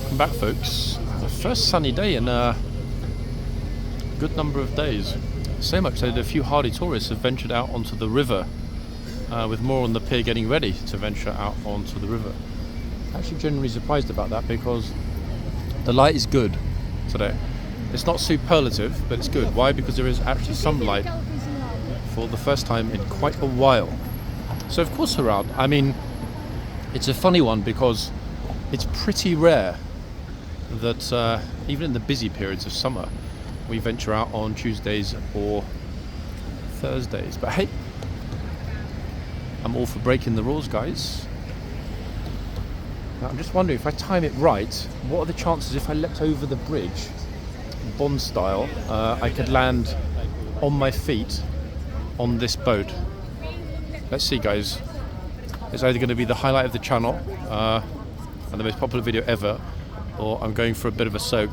Welcome back, folks. The first sunny day in a good number of days. So much so that a few hardy tourists have ventured out onto the river, with more on the pier getting ready to venture out onto the river. Actually genuinely surprised about that because the light is good today. It's not superlative, but it's good. Why? Because there is actually some light for the first time in quite a while. So of course around, I mean, it's a funny one because it's pretty rare that even in the busy periods of summer we venture out on Tuesdays or Thursdays. But hey, I'm all for breaking the rules, guys. Now I'm just wondering, if I time it right, what are the chances if I leapt over the bridge, Bond style, I could land on my feet on this boat? Let's see, guys. It's either going to be the highlight of the channel and the most popular video ever, or I'm going for a bit of a soak.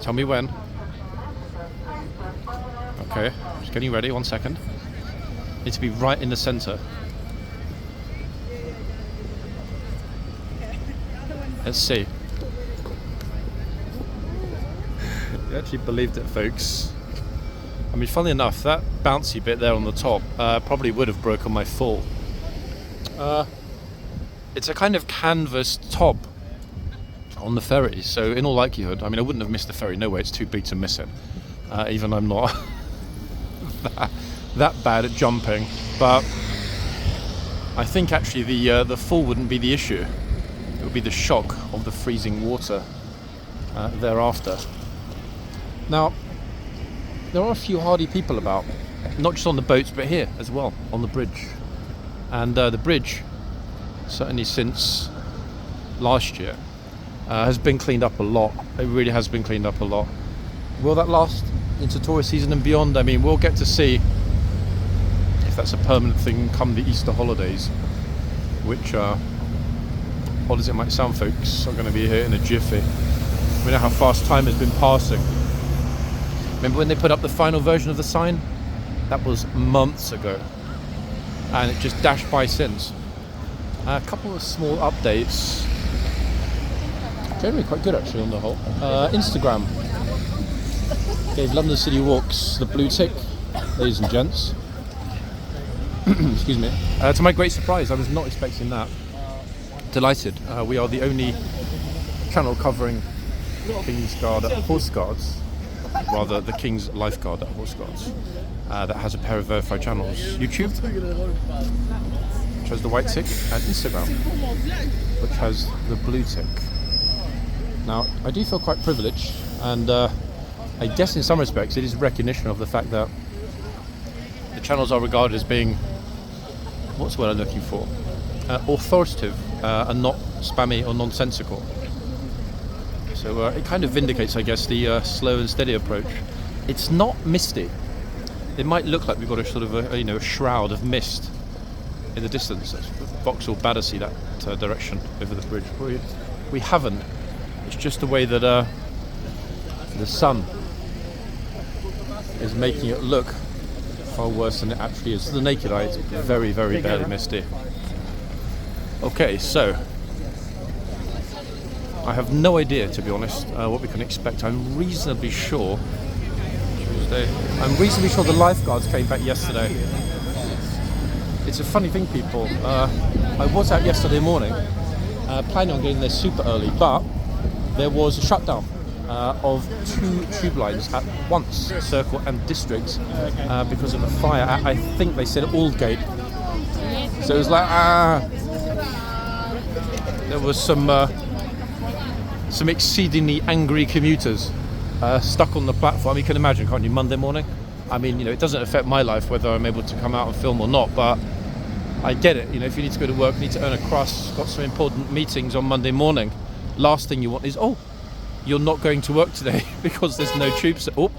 Tell me when. Okay, just getting ready, 1 second. Need to be right in the center. Let's see. You actually believed it, folks. I mean, funnily enough, that bouncy bit there on the top probably would have broken my fall. It's a kind of canvas top on the ferry, so in all likelihood, I mean, I wouldn't have missed the ferry. No way, it's too big to miss it. Even I'm not that bad at jumping, but I think actually the fall wouldn't be the issue. It would be the shock of the freezing water thereafter. Now, there are a few hardy people about, not just on the boats, but here as well, on the bridge. And the bridge, certainly since last year, has been cleaned up a lot. It really has been cleaned up a lot. Will that last into tourist season and beyond? I mean, we'll get to see if that's a permanent thing come the Easter holidays, which, odd as it might sound, folks, are going to be here in a jiffy. We know how fast time has been passing. Remember when they put up the final version of the sign? That was months ago, and it just dashed by since. A couple of small updates. Generally quite good, actually, on the whole. Instagram gave London City Walks the blue tick, ladies and gents. Excuse me. To my great surprise, I was not expecting that. Delighted. We are the only channel covering Kingsguard at Horseguards, rather the Kingslifeguard at Horseguards, that has a pair of verified channels: YouTube, which has the white tick, and Instagram, which has the blue tick. Now, I do feel quite privileged, and I guess in some respects it is recognition of the fact that the channels are regarded as being, what's the word I'm looking for, authoritative and not spammy or nonsensical. So it kind of vindicates, I guess, the slow and steady approach. It's not misty. It might look like we've got a sort of a shroud of mist in the distance. That's Vauxhall Battersea, that direction over the bridge. We haven't. It's just the way that the sun is making it look far worse than it actually is. To the naked eye, it's very, very barely misty. Okay, so I have no idea, to be honest, what we can expect. I'm reasonably sure the lifeguards came back yesterday. It's a funny thing, people. I was out yesterday morning, planning on getting there super early, but there was a shutdown of 2 tube lines at once, Circle and District, because of a fire at, I think they said, Aldgate. So it was like, there was some exceedingly angry commuters stuck on the platform. You can imagine, can't you, Monday morning? I mean, it doesn't affect my life whether I'm able to come out and film or not, but I get it. If you need to go to work, need to earn a crust, got some important meetings on Monday morning, last thing you want is, you're not going to work today because there's no tubes. Oh,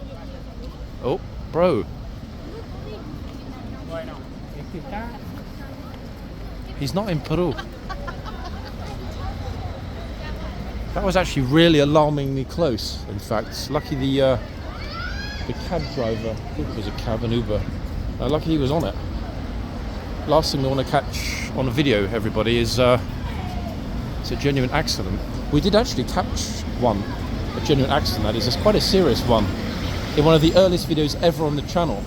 bro. He's not in Peru. That was actually really alarmingly close, in fact. Lucky the cab driver, I think it was a cab and Uber, lucky he was on it. Last thing we want to catch on a video, everybody, is it's a genuine accident. We did actually catch one, a genuine accident that is. It's quite a serious one, in one of the earliest videos ever on the channel,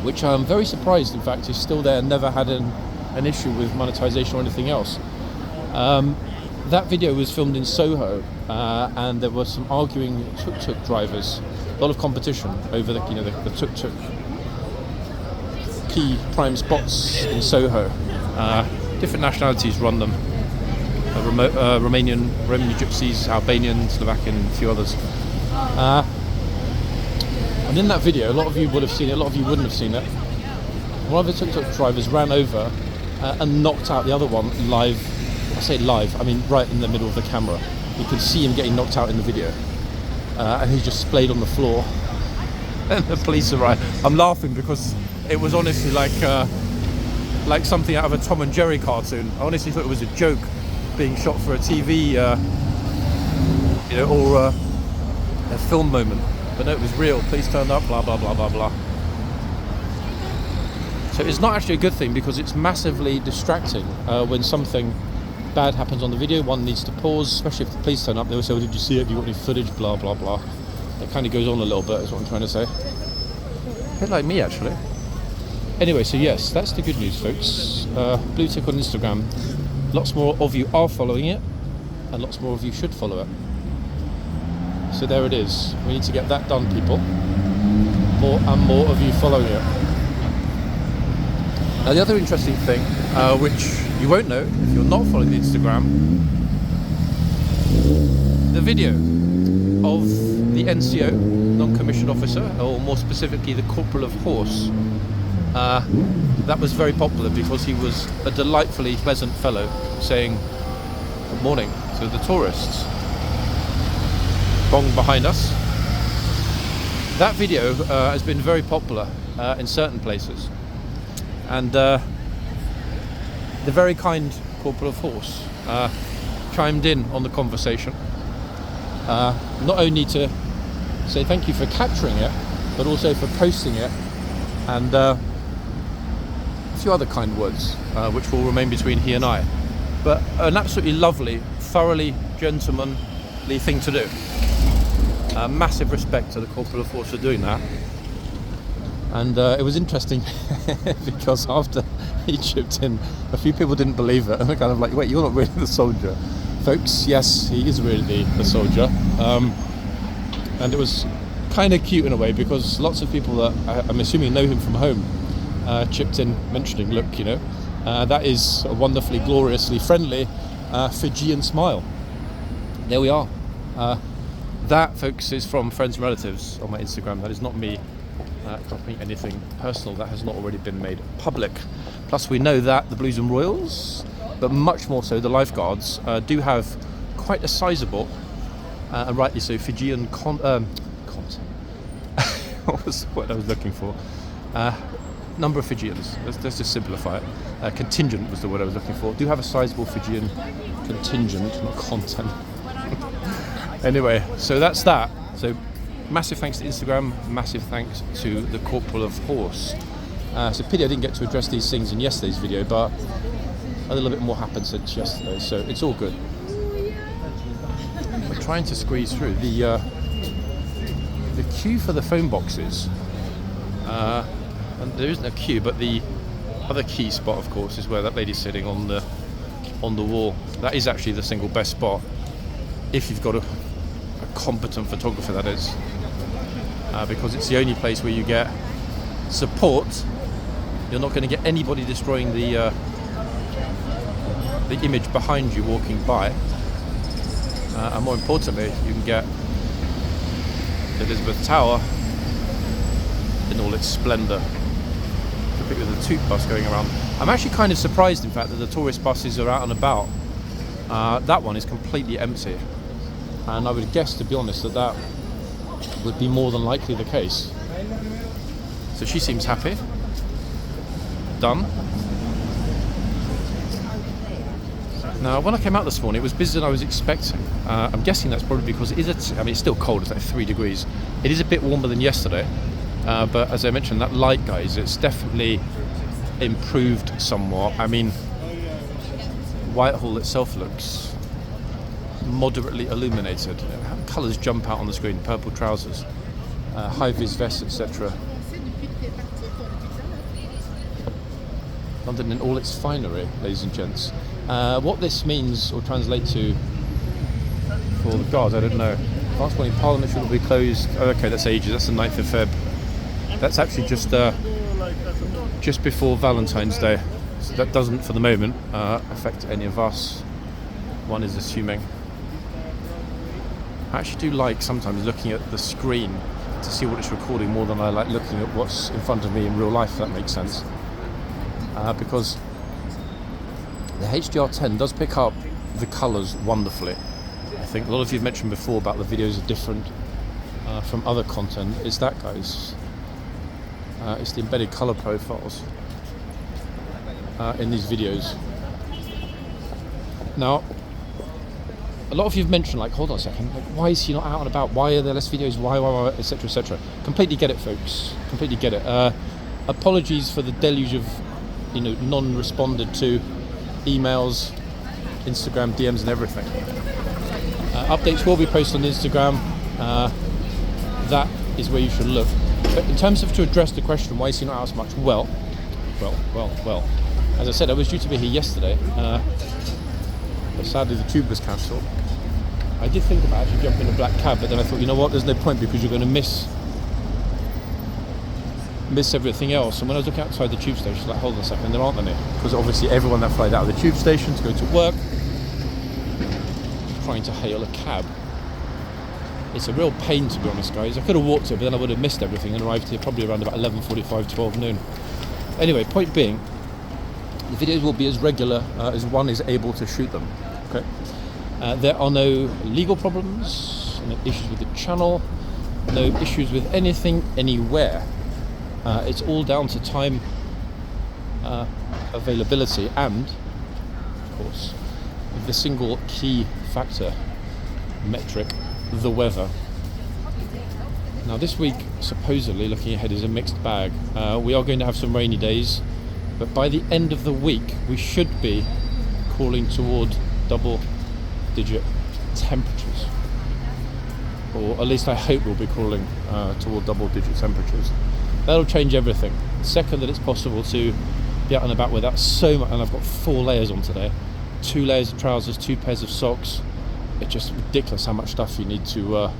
which I'm very surprised, in fact, is still there and never had an issue with monetization or anything else. That video was filmed in Soho, and there were some arguing tuk-tuk drivers, a lot of competition over the tuk-tuk key prime spots in Soho. Different nationalities run them. Romanian gypsies, Albanian, Slovakian, a few others. And in that video, a lot of you would have seen it, a lot of you wouldn't have seen it. One of the tuk-tuk drivers ran over and knocked out the other one live. I say live, I mean right in the middle of the camera. You could see him getting knocked out in the video. And he just splayed on the floor. And the police arrived. I'm laughing because it was honestly like something out of a Tom and Jerry cartoon. I honestly thought it was a joke being shot for a TV, or a film moment. But no, it was real. Police turned up, blah, blah, blah, blah, blah. So it's not actually a good thing because it's massively distracting when something bad happens on the video. One needs to pause, especially if the police turn up. They will say, well, did you see it? Have you got any footage? Blah, blah, blah. It kind of goes on a little bit, is what I'm trying to say. A bit like me, actually. Anyway, so yes, that's the good news, folks. Blue tick on Instagram. Lots more of you are following it, and lots more of you should follow it. So there it is. We need to get that done, people. More and more of you following it. Now, the other interesting thing, which you won't know if you're not following the Instagram, the video of the NCO, non-commissioned officer, or more specifically the corporal of horse, that was very popular because he was a delightfully pleasant fellow saying good morning to the tourists. Bong behind us. That video has been very popular in certain places, and the very kind corporal of horse chimed in on the conversation, not only to say thank you for capturing it, but also for posting it, and a few other kind words which will remain between he and I. But an absolutely lovely, thoroughly gentlemanly thing to do. Massive respect to the corporal of horse for doing that. And it was interesting because after he chipped in, a few people didn't believe it, and they're kind of like, wait, you're not really the soldier. Folks, yes, he is really the soldier. And it was kind of cute in a way because lots of people that I'm assuming know him from home chipped in mentioning, look, that is a wonderfully, gloriously friendly Fijian smile. There we are. That, folks, is from friends and relatives on my Instagram. That is not me copying anything personal that has not already been made public. Plus, we know that the Blues and Royals, but much more so the Lifeguards, do have quite a sizable, and rightly so, Fijian what was the word I was looking for? Number of Fijians. Let's just simplify it. Contingent was the word I was looking for. Do have a sizable Fijian contingent, not content. Anyway, so that's that. So massive thanks to Instagram, massive thanks to the corporal of horse. It's a pity I didn't get to address these things in yesterday's video, but a little bit more happened since yesterday, so it's all good. We're trying to squeeze through the queue for the phone boxes. And there isn't a queue, but the other key spot, of course, is where that lady's sitting on the wall. That is actually the single best spot if you've got a competent photographer, that is, because it's the only place where you get support. You're not going to get anybody destroying the image behind you walking by, and more importantly, you can get Elizabeth Tower in all its splendour, with the toot bus going around. I'm actually kind of surprised, in fact, that the tourist buses are out and about. That one is completely empty, and I would guess, to be honest, that would be more than likely the case. So she seems happy. Done. Now, when I came out this morning, it was busier than I was expecting. I'm guessing that's probably because it is it's still cold. It's like 3 degrees. It is a bit warmer than yesterday, but as I mentioned, that light, guys, it's definitely improved somewhat. I mean, Whitehall itself looks moderately illuminated. Colours jump out on the screen, purple trousers, high-vis vests, etc. London in all its finery, ladies and gents. What this means or translates to for the guards, I don't know. Last morning Parliament should be closed. Oh, okay, that's ages. That's the 9th of Feb. That's actually just before Valentine's Day. So that doesn't, for the moment, affect any of us. One is assuming. I actually do like sometimes looking at the screen to see what it's recording more than I like looking at what's in front of me in real life, if that makes sense. Because the HDR10 does pick up the colours wonderfully. I think a lot of you have mentioned before about the videos are different from other content. It's that, guys. It's the embedded colour profiles in these videos. Now, a lot of you have mentioned, like, hold on a second, like, why is he not out and about? Why are there less videos? Why, etc., etc. Completely get it, folks. Completely get it. Apologies for the deluge of, non-responded to emails, Instagram DMs, and everything. Updates will be posted on Instagram. That is where you should look. But in terms of to address the question, why is he not out as much? Well. As I said, I was due to be here yesterday, but sadly the tube was cancelled. I did think about actually jumping in a black cab, but then I thought, you know what, there's no point because you're going to miss everything else. And when I was looking outside the tube station, I was like, hold on a second, there aren't any. Because obviously everyone that flies out of the tube station to go to work trying to hail a cab. It's a real pain, to be honest, guys. I could have walked it, but then I would have missed everything and arrived here probably around about 11:45, 12 noon. Anyway, point being, the videos will be as regular as one is able to shoot them. Okay. There are no legal problems, no issues with the channel, no issues with anything, anywhere. It's all down to time availability and, of course, the single key factor, metric, the weather. Now this week, supposedly, looking ahead, is a mixed bag. We are going to have some rainy days, but by the end of the week, we should be crawling toward double-digit temperatures. Or at least I hope we'll be crawling toward double-digit temperatures. That'll change everything. The second that it's possible to be out and about without so much, and I've got 4 layers on today, 2 layers of trousers, 2 pairs of socks. It's just ridiculous how much stuff you need to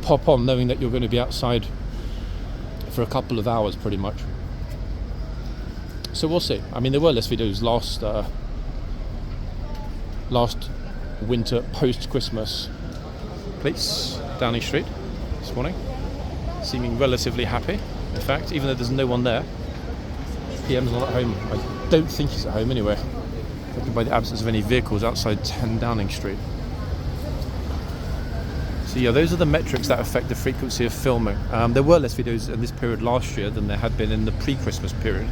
pop on, knowing that you're going to be outside for a couple of hours pretty much. So we'll see. I mean, there were less videos last winter post-Christmas. Police Downing Street this morning, seeming relatively happy. In fact, even though there's no one there, PM's not at home. I don't think he's at home anyway, by the absence of any vehicles outside 10 Downing Street. So yeah, those are the metrics that affect the frequency of filming. There were less videos in this period last year than there had been in the pre-Christmas period,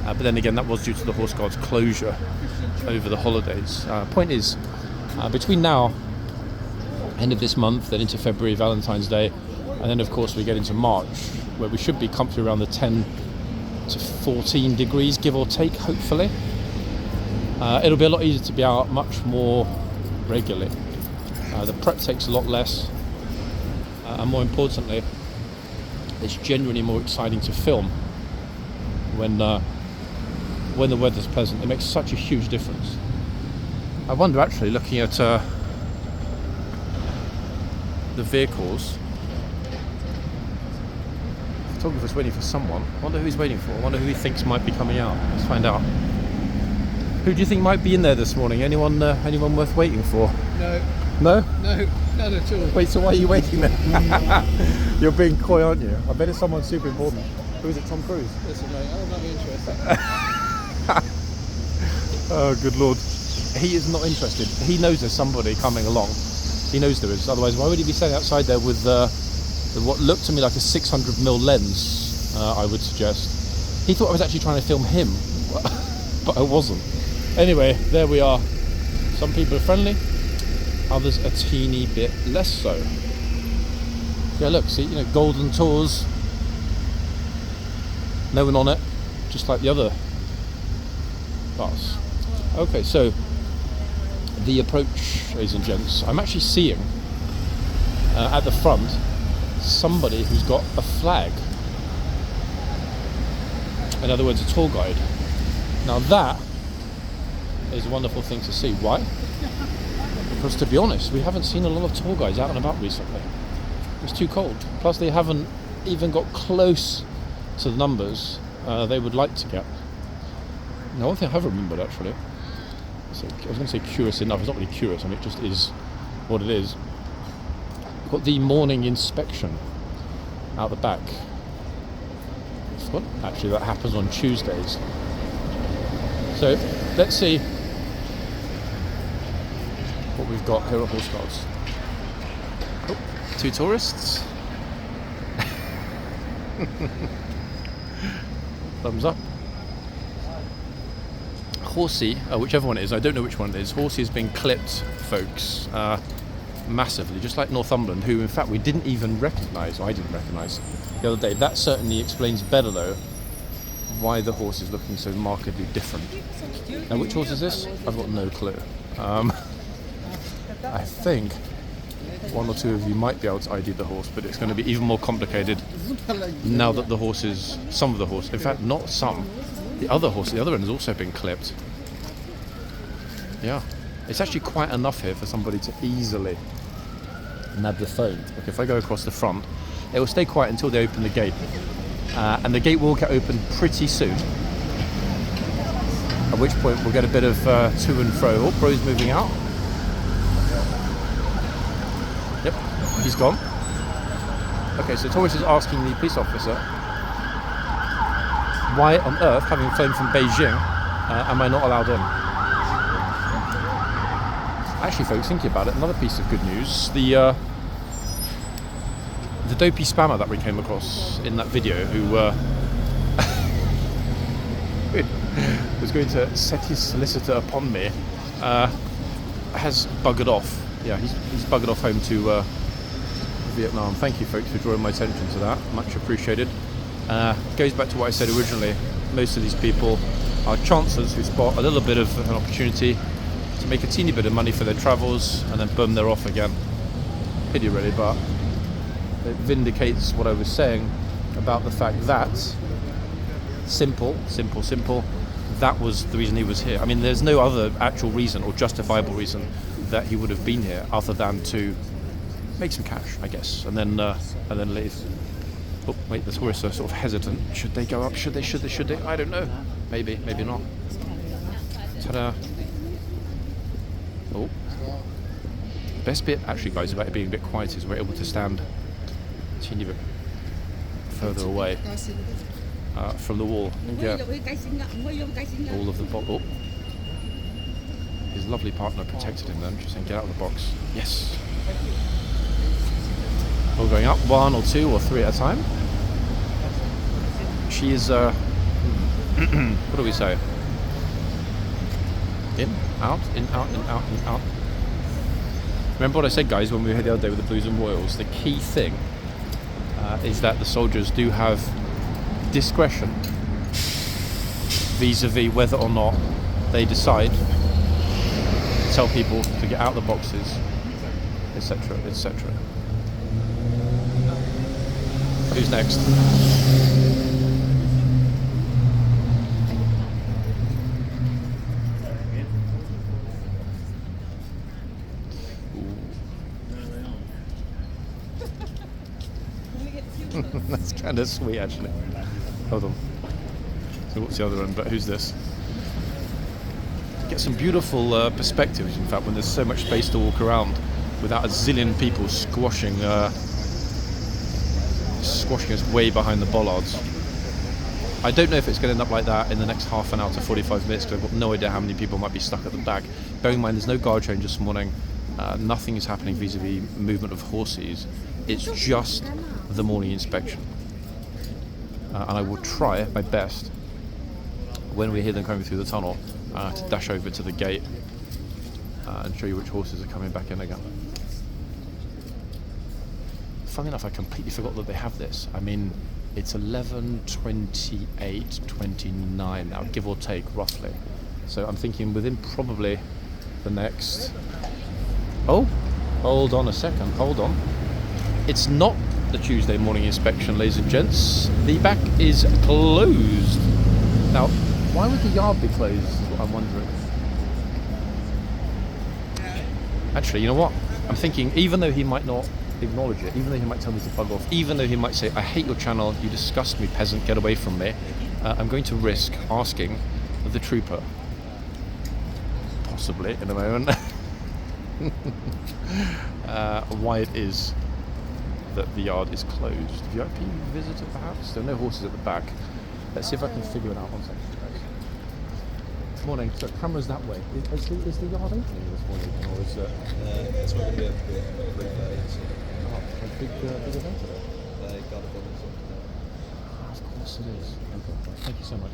but then again that was due to the Horse Guards closure over the holidays. Point is, between now, end of this month, then into February, Valentine's Day, and then of course we get into March, where we should be comfortably around the 10 to 14 degrees, give or take, hopefully. It'll be a lot easier to be out much more regularly. The prep takes a lot less, and more importantly, it's genuinely more exciting to film when the weather's pleasant. It makes such a huge difference. I wonder, actually, looking at the vehicles, the photographer's waiting for someone. I wonder who he's waiting for. I wonder who he thinks might be coming out. Let's find out. Who do you think might be in there this morning? Anyone worth waiting for? No. No? No, none at all. Wait, so why are you waiting then? You're being coy, aren't you? I bet it's someone super important. Who is it, Tom Cruise? Listen, mate, I'm not interested. Oh, good Lord. He is not interested. He knows there's somebody coming along. He knows there is. Otherwise, why would he be standing outside there with what looked to me like a 600mm lens, I would suggest. He thought I was actually trying to film him, but I wasn't. Anyway, there we are. Some people are friendly, others a teeny bit less so. Yeah, look, see, Golden Tours. No one on it, just like the other bus. Okay, so the approach, ladies and gents, I'm actually seeing at the front somebody who's got a flag. In other words, a tour guide. Now that is a wonderful thing to see. Why? Because to be honest, we haven't seen a lot of tour guides out and about recently. It's too cold. Plus they haven't even got close to the numbers they would like to get. Now one thing I have remembered actually, so I was going to say curious enough, it's not really curious, I mean it just is what it is. We've got the morning inspection out the back. I forgot actually that happens on Tuesdays. So let's see what we've got here at Horseguards. Oh, 2 tourists. Thumbs up. Horsey, whichever one it is, I don't know which one it is. Horsey has been clipped, folks, massively, just like Northumberland, who in fact we didn't even recognise, or I didn't recognise the other day. That certainly explains better though why the horse is looking so markedly different. Now which horse is this? I've got no clue. I think one or two of you might be able to ID the horse, but it's going to be even more complicated now that the horses, some of the horse, in fact not some, the other horse, the other end has also been clipped. Yeah, it's actually quite enough here for somebody to easily nab the phone. Look, if I go across the front, it will stay quiet until they open the gate. And the gate will get opened pretty soon. At which point we'll get a bit of to and fro. Oh, Bro's moving out. Yep, he's gone. Okay, so Taurus is asking the police officer, why on earth, having flown from Beijing, am I not allowed in? Actually, folks, thinking about it, another piece of good news. The dopey spammer that we came across in that video, who was going to set his solicitor upon me, has buggered off. Yeah, he's buggered off home to Vietnam. Thank you, folks, for drawing my attention to that. Much appreciated. Goes back to what I said originally. Most of these people are chancers who spot a little bit of an opportunity to make a teeny bit of money for their travels, and then boom, they're off again. Pity really, but it vindicates what I was saying about the fact that simple, that was the reason he was here. I mean, there's no other actual reason or justifiable reason that he would have been here other than to make some cash, I guess, and then leave. Oh wait, the tourists are sort of hesitant. Should they go up? Should they? I don't know. Maybe not. Ta-da. Oh. The best bit actually, guys, about it being a bit quiet is we're able to stand a teeny bit further away from the wall and get all of the box. Oh. His lovely partner protected him then, just saying get out of the box. Yes. All going up, 1 or 2 or 3 at a time. She is what do we say? In, out, in, out, in, out, in, out. Remember what I said, guys, when we were here the other day with the Blues and Royals? The key thing is that the soldiers do have discretion vis-a-vis whether or not they decide to tell people to get out of the boxes, etc., etc. Who's next? That's kind of sweet, actually. Hold on. So what's the other one? But who's this? Get some beautiful perspectives, in fact, when there's so much space to walk around without a zillion people squashing us way behind the bollards. I don't know if it's going to end up like that in the next half an hour to 45 minutes, because I've got no idea how many people might be stuck at the back. Bearing in mind there's no guard change this morning, nothing is happening vis-a-vis movement of horses. It's just the morning inspection. And I will try my best when we hear them coming through the tunnel to dash over to the gate and show you which horses are coming back in again. Funny enough, I completely forgot that they have this. I mean, it's 11:28:29 now, give or take, roughly. So I'm thinking within probably the next Oh, hold on a second, hold on. It's not the Tuesday morning inspection, ladies and gents. The back is closed. Now, why would the yard be closed is what I'm wondering. Actually, you know what? I'm thinking, even though he might not acknowledge it, even though he might tell me to bug off, even though he might say, I hate your channel, you disgust me, peasant, get away from me, I'm going to risk asking the trooper, possibly in a moment, why it is that the yard is closed. VIP visitor perhaps? There are no horses at the back. Let's see if I can figure it out. One second, guys. Morning. So camera's that way. Is the yard opening this morning, or is it? It's going to be a big A big event today. got a bonus. Of course it is. Okay. Thank you so much.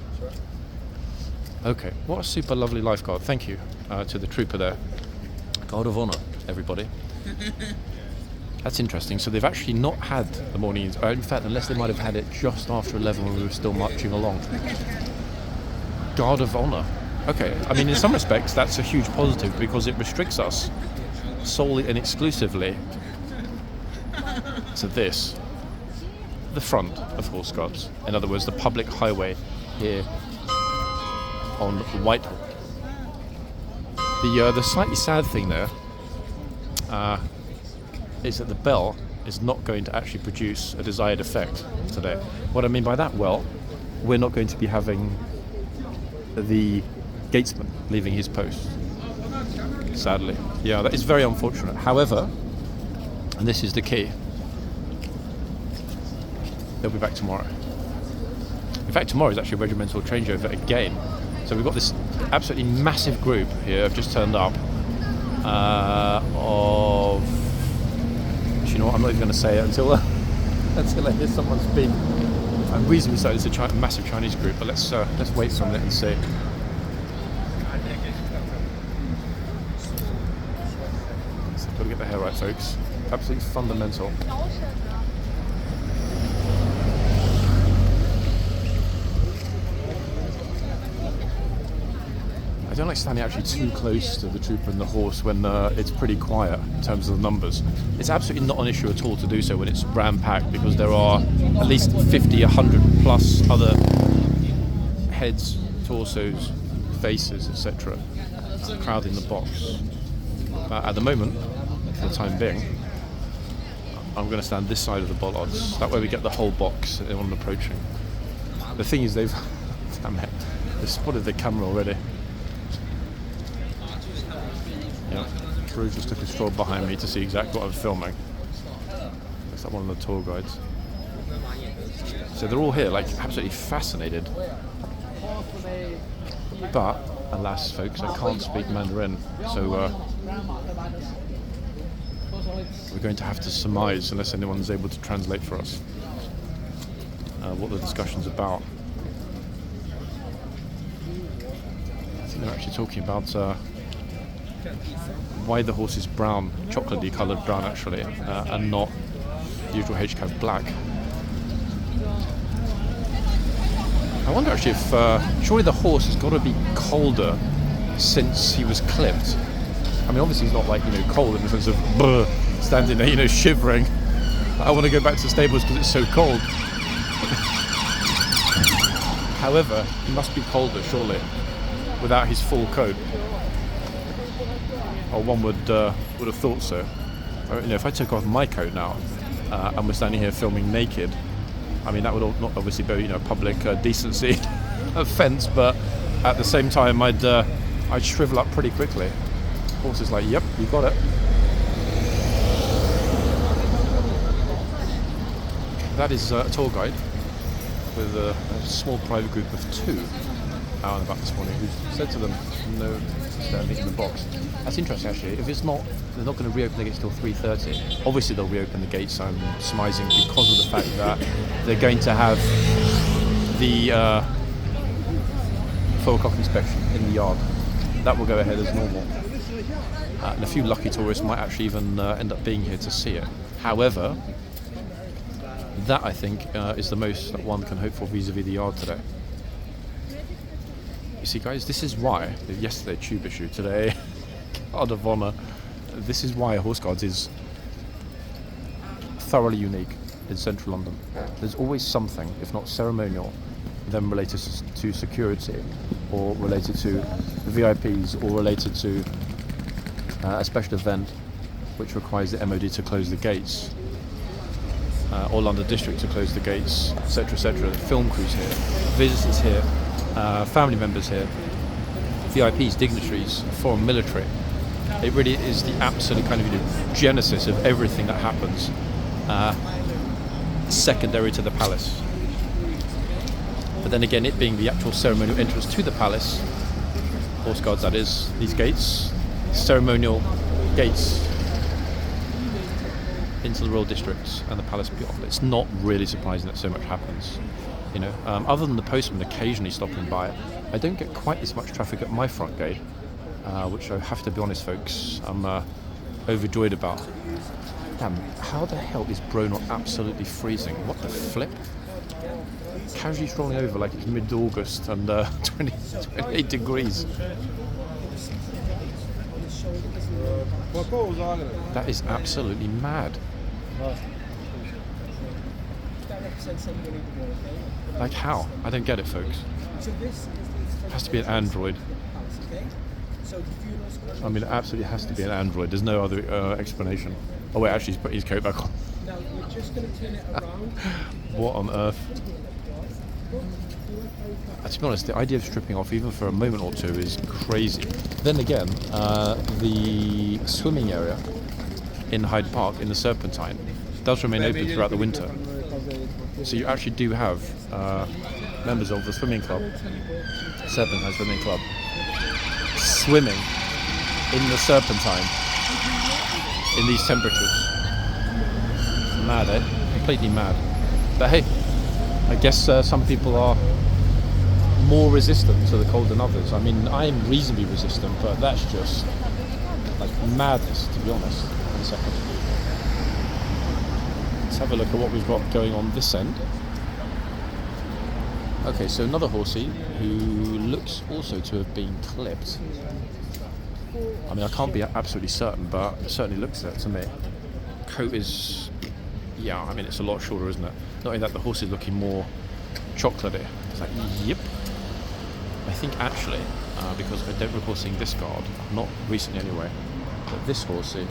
Okay. What a super lovely lifeguard. Thank you to the trooper there. Guard of honour, everybody. That's interesting. So they've actually not had the mornings. In fact, unless they might have had it just after 11 when we were still marching along. Guard of honour. Okay. I mean, in some respects, that's a huge positive because it restricts us solely and exclusively to this, the front of horseguards. In other words, the public highway here on Whitehall. The slightly sad thing there is that the bell is not going to actually produce a desired effect today. What I mean by that, well, we're not going to be having the gatesman leaving his post, sadly. Yeah, that is very unfortunate. However, and this is the key, they'll be back tomorrow. In fact, tomorrow is actually a regimental changeover again. So we've got this absolutely massive group here, have just turned up, of... You know what, I'm not even going to say it until I hear someone speak. I'm reasonably certain it's a massive Chinese group, but let's wait for a minute and see. So got to get the hair right, folks. Absolutely fundamental. I don't like standing actually too close to the trooper and the horse when it's pretty quiet in terms of the numbers. It's absolutely not an issue at all to do so when it's ram-packed because there are at least 50, 100 plus other heads, torsos, faces, etc. Crowding the box. At the moment, for the time being, I'm going to stand this side of the bollards. That way we get the whole box on approaching. The thing is they've spotted the camera already. Yeah, Drew just took a stroll behind me to see exactly what I'm filming. Looks like one of the tour guides. So they're all here, like absolutely fascinated. But alas, folks, I can't speak Mandarin, so we're going to have to surmise, unless anyone's able to translate for us, what the discussion's about. I think they're actually talking about why the horse is brown, chocolatey coloured brown actually, and not the usual HCAV black. I wonder actually if surely the horse has got to be colder since he was clipped. I mean, obviously he's not like, cold in the sense of standing there, shivering. I want to go back to the stables because it's so cold. However, he must be colder surely without his full coat. Or one would have thought so. If I took off my coat now and we're standing here filming naked, I mean that would not obviously be public decency offence, but at the same time I'd shrivel up pretty quickly. The horse is like, yep, you got it. That is a tour guide with a small private group of 2 out and about this morning who said to them no standing in the box. That's interesting actually. If it's not, they're not going to reopen the gates till 3:30. Obviously they'll reopen the gates, I'm surmising, because of the fact that they're going to have the 4 o'clock inspection in the yard. That will go ahead as normal. And a few lucky tourists might actually even end up being here to see it. However, that I think is the most that one can hope for vis-a-vis the yard today. You see guys, this is why yesterday tube issue, today guard of honour, this is why Horse Guards is thoroughly unique in central London. There's always something, if not ceremonial, then related to security, or related to VIPs, or related to a special event which requires the MOD to close the gates, or London District to close the gates, etc., etc. Film crews here, visitors here, family members here, VIPs, dignitaries, foreign military. It really is the absolute kind of genesis of everything that happens secondary to the palace. But then again, it being the actual ceremonial entrance to the palace, Horse Guards that is, these gates, ceremonial gates into the Royal Districts and the palace beyond. It's not really surprising that so much happens. You know, other than the postman occasionally stopping by, I don't get quite as much traffic at my front gate, which I have to be honest, folks, I'm overjoyed about. Damn, how the hell is Bro not absolutely freezing? What the flip? Casually strolling over like it's mid-August and 28 degrees. That is absolutely mad. Like how? I don't get it, folks. It has to be an Android. I mean, it absolutely has to be an Android. There's no other explanation. Oh wait, actually he's put his coat back on. What on earth? To be honest, the idea of stripping off even for a moment or two is crazy. Then again, the swimming area in Hyde Park in the Serpentine does remain open throughout the winter. So you actually do have members of the swimming club, Serpentine Swimming Club, swimming in the Serpentine in these temperatures. Mad, eh? Completely mad. But hey, I guess some people are more resistant to the cold than others. I mean, I'm reasonably resistant, but that's just like madness, to be honest. 1 second. Let's have a look at what we've got going on this end. Okay, so another horsey who looks also to have been clipped. I mean, I can't be absolutely certain, but it certainly looks that to me. Coat is, yeah, I mean, it's a lot shorter, isn't it? Not only that, the horse is looking more chocolatey. It's like, yep. I think actually, because I don't recall seeing this guard, not recently anyway, but this horsey,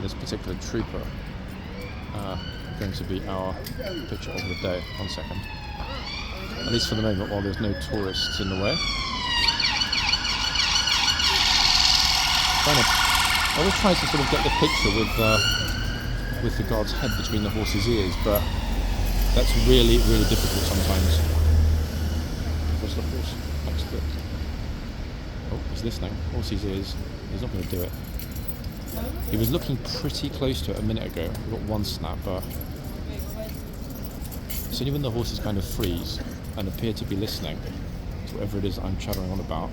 this particular trooper, going to be our picture of the day. 1 second. At least for the moment, while there's no tourists in the way. I always try to sort of get the picture with the guard's head between the horse's ears, but that's really, really difficult sometimes. What's the horse next to it? Oh, he's listening. Horse's ears. He's not going to do it. He was looking pretty close to it a minute ago. We got one snap, but it's only when the horses kind of freeze and appear to be listening to whatever it is I'm chattering on about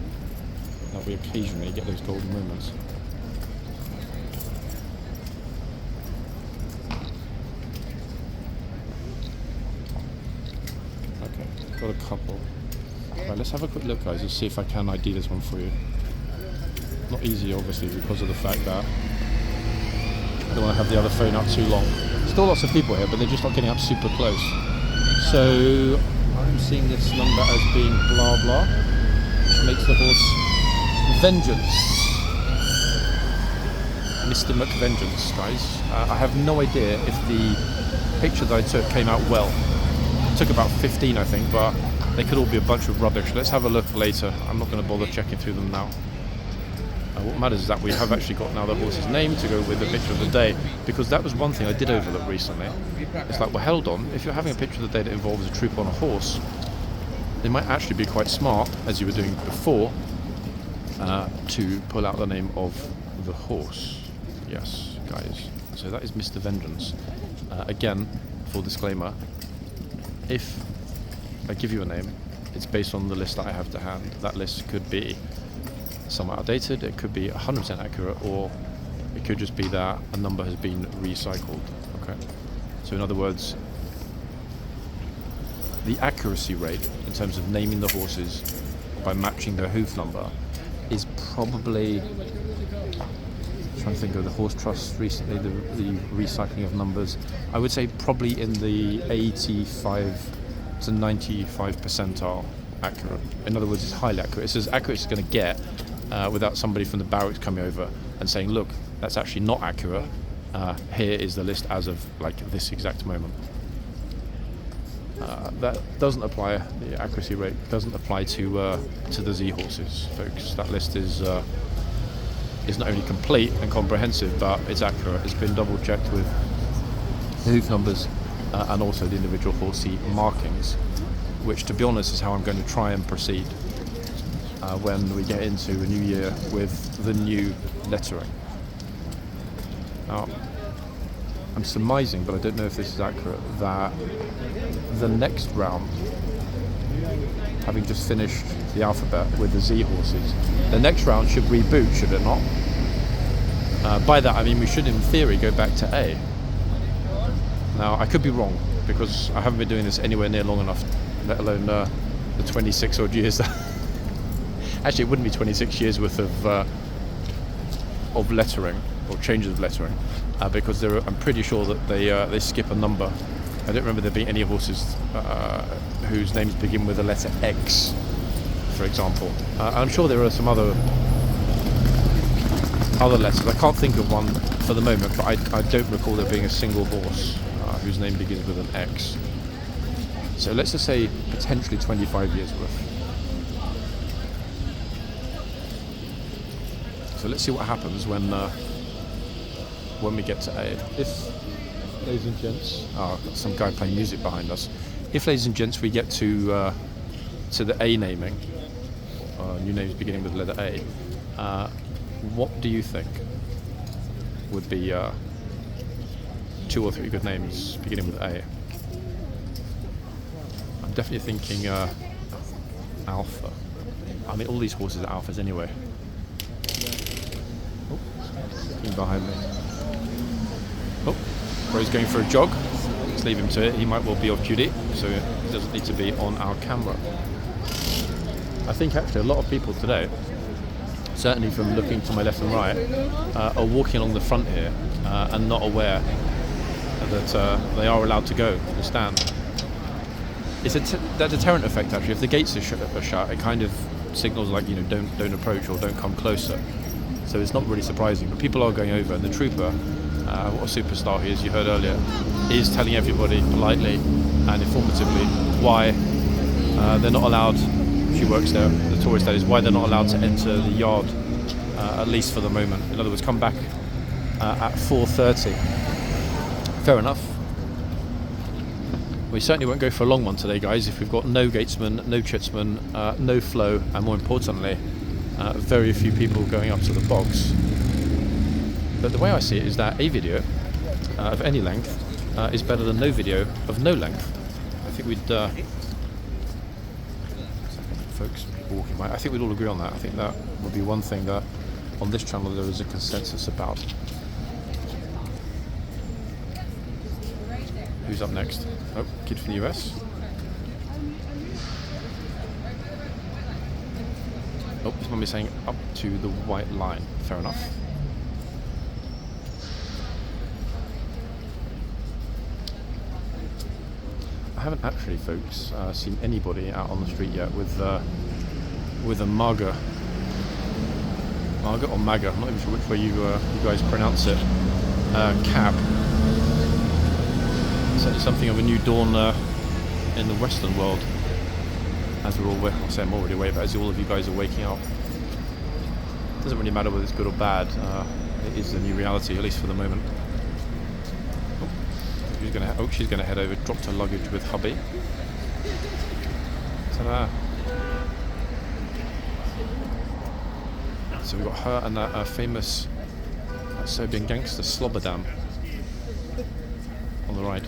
that we occasionally get those golden moments. Okay, got a couple. Right, let's have a quick look, guys, and see if I can ID this one for you. Not easy, obviously, because of the fact that I don't want to have the other phone up too long. Still lots of people here, but they're just not getting up super close. So I'm seeing this number as being blah blah, which makes the horse Vengeance. Mr. McVengeance, guys. I have no idea if the picture that I took came out well. It took about 15, I think, but they could all be a bunch of rubbish. Let's have a look later. I'm not going to bother checking through them now. What matters is that we have actually got now the horse's name to go with the picture of the day, because that was one thing I did overlook recently. It's like, well, hold on, if you're having a picture of the day that involves a troop on a horse, they might actually be quite smart, as you were doing before, to pull out the name of the horse. Yes, guys. So that is Mr. Vengeance. Again, full disclaimer, if I give you a name, it's based on the list that I have to hand. That list could be somewhat outdated, it could be 100% accurate, or it could just be that a number has been recycled. Okay. So in other words, the accuracy rate in terms of naming the horses by matching their hoof number is probably Trying to think of the horse trust recently, the recycling of numbers. I would say probably in the 85 to 95 percentile accurate. In other words, it's highly accurate. It's as accurate as it's going to get without somebody from the barracks coming over and saying, look, that's actually not accurate. Here is the list as of like this exact moment. That doesn't apply, the accuracy rate doesn't apply to the Z horses, folks. That list is not only complete and comprehensive, but it's accurate. It's been double checked with the hoof numbers and also the individual horsey markings, which, to be honest, is how I'm going to try and proceed when we get into a new year with the new lettering. Now, I'm surmising, but I don't know if this is accurate, that the next round, having just finished the alphabet with the Z horses, the next round should reboot, should it not? By that I mean we should in theory go back to A. Now I could be wrong, because I haven't been doing this anywhere near long enough, let alone the 26 odd years that actually it wouldn't be 26 years worth of lettering or changes of lettering, because I'm pretty sure that they skip a number. I don't remember there being any horses whose names begin with the letter X, for example. I'm sure there are some other letters. I can't think of one for the moment, but I don't recall there being a single horse whose name begins with an X. So let's just say potentially 25 years worth. So let's see what happens when we get to A. If, ladies and gents, got some guy playing music behind us. If, ladies and gents, we get to the A naming, new names beginning with the letter A, what do you think would be 2 or 3 good names beginning with A? I'm definitely thinking Alpha. I mean, all these horses are Alphas anyway. Oh, looking behind me. Oh, Bro's going for a jog. Let's leave him to it. He might well be off duty, so he doesn't need to be on our camera. I think actually a lot of people today, certainly from looking to my left and right, are walking along the front here and not aware that they are allowed to go and stand. It's that deterrent effect actually. If the gates are shut, it kind of signals like, you know, don't approach or don't come closer. So it's not really surprising, but people are going over, and the trooper, what a superstar he is, you heard earlier, is telling everybody politely and informatively why they're not allowed. She works there, the tourist that is, why they're not allowed to enter the yard, at least for the moment. In other words, come back at 4:30. Fair enough. We certainly won't go for a long one today, guys, if we've got no gatesman, no chitsman, no flow, and more importantly, very few people going up to the box. But the way I see it is that a video of any length is better than no video of no length. I think we'd... folks, people walking by. I think we'd all agree on that. I think that would be one thing that on this channel there is a consensus about. Who's up next? Oh, kid from the US. Oh, this one is saying up to the white line. Fair enough. I haven't actually, folks, seen anybody out on the street yet with a Marga or Maga, I'm not even sure which way you guys pronounce it, cab. Certainly something of a new dawn in the Western world, as we're all, I'll say I'm already awake, but as all of you guys are waking up. It doesn't really matter whether it's good or bad, it is the new reality, at least for the moment. She's gonna head over, dropped her luggage with hubby. Ta-da! So we've got her and that famous Serbian gangster Slobodan on the ride.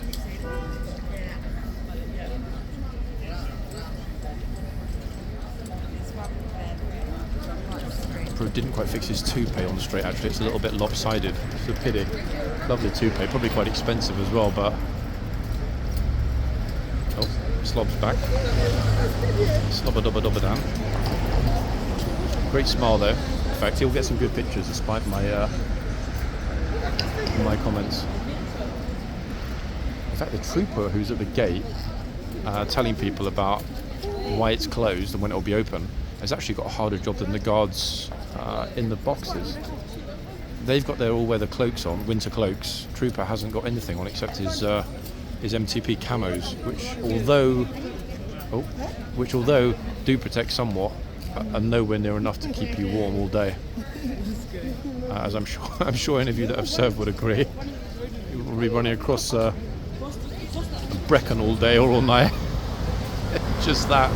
Bro didn't quite fix his toupee on the straight, actually. It's a little bit lopsided. It's a pity. Lovely toupee, probably quite expensive as well, but... Oh, Slob's back. Slobba-dobba-dobba down. Great smile though. In fact, he'll get some good pictures despite my in my comments. In fact, the trooper who's at the gate telling people about why it's closed and when it will be open has actually got a harder job than the guards in the boxes. They've got their all-weather cloaks on, winter cloaks. Trooper hasn't got anything on except his MTP camos, which although do protect somewhat, are nowhere near enough to keep you warm all day. As I'm sure any of you that have served would agree. You will be running across Brecon all day or all night. Just that.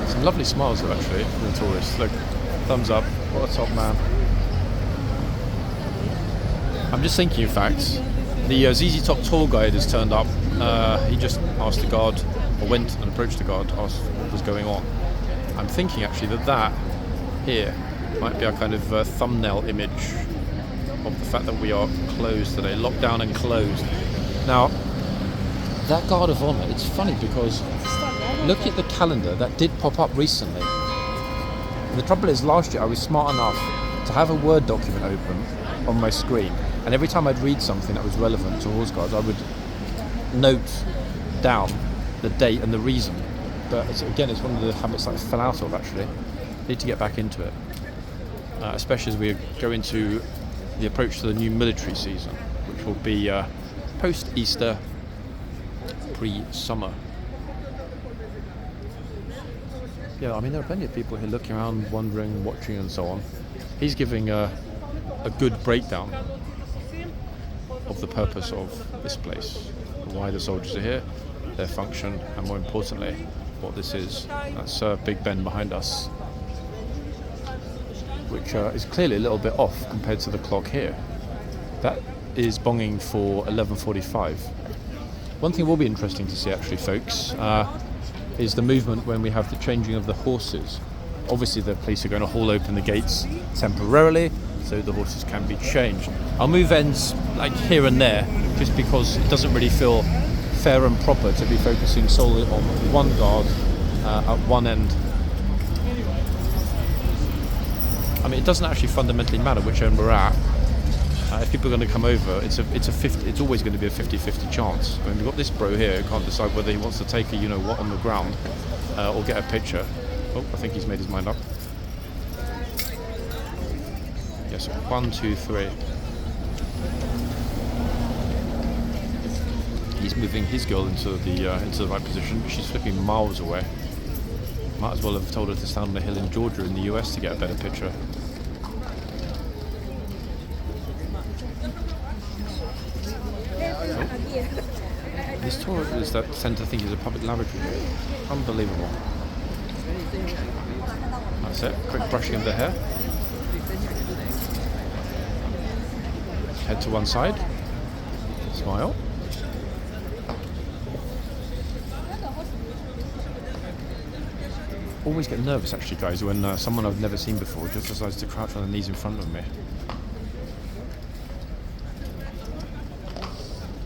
Some lovely smiles though, actually, from the tourists. Look, thumbs up. What a top man. I'm just thinking, in fact, the ZZ Top tour guide has turned up. He just asked the guard, or went and approached the guard, asked what was going on. I'm thinking actually that here might be our kind of thumbnail image of the fact that we are closed today, locked down and closed. Now, that guard of honour, it's funny because look at the calendar that did pop up recently. And the trouble is, last year I was smart enough to have a Word document open on my screen, and every time I'd read something that was relevant to horse guards, I would note down the date and the reason. But it's one of the habits that I fell out of, actually. Need to get back into it, especially as we go into the approach to the new military season, which will be post-Easter, pre-summer. Yeah, I mean, there are plenty of people here looking around, wondering, watching and so on. He's giving a good breakdown of the purpose of this place, why the soldiers are here, their function, and more importantly, what this is. That's Big Ben behind us, which is clearly a little bit off compared to the clock here. That is bonging for 11:45. One thing will be interesting to see, actually, folks, is the movement when we have the changing of the horses. Obviously the police are going to haul open the gates temporarily so the horses can be changed. I'll move ends like here and there just because it doesn't really feel fair and proper to be focusing solely on one guard at one end. I mean, it doesn't actually fundamentally matter which end we're at. If people are going to come over, it's always going to be a 50-50 chance. I mean, we've got this bro here who can't decide whether he wants to take a you-know-what on the ground or get a picture. Oh, I think he's made his mind up. Yes, 1, 2, 3. He's moving his girl into the right position. She's flipping miles away. Might as well have told her to stand on a hill in Georgia in the US to get a better picture. This tourist that tend to think is a public lavatory here. Unbelievable. That's it. Quick brushing of the hair. Head to one side. Smile. Always get nervous, actually, guys, when someone I've never seen before just decides to crouch on their knees in front of me.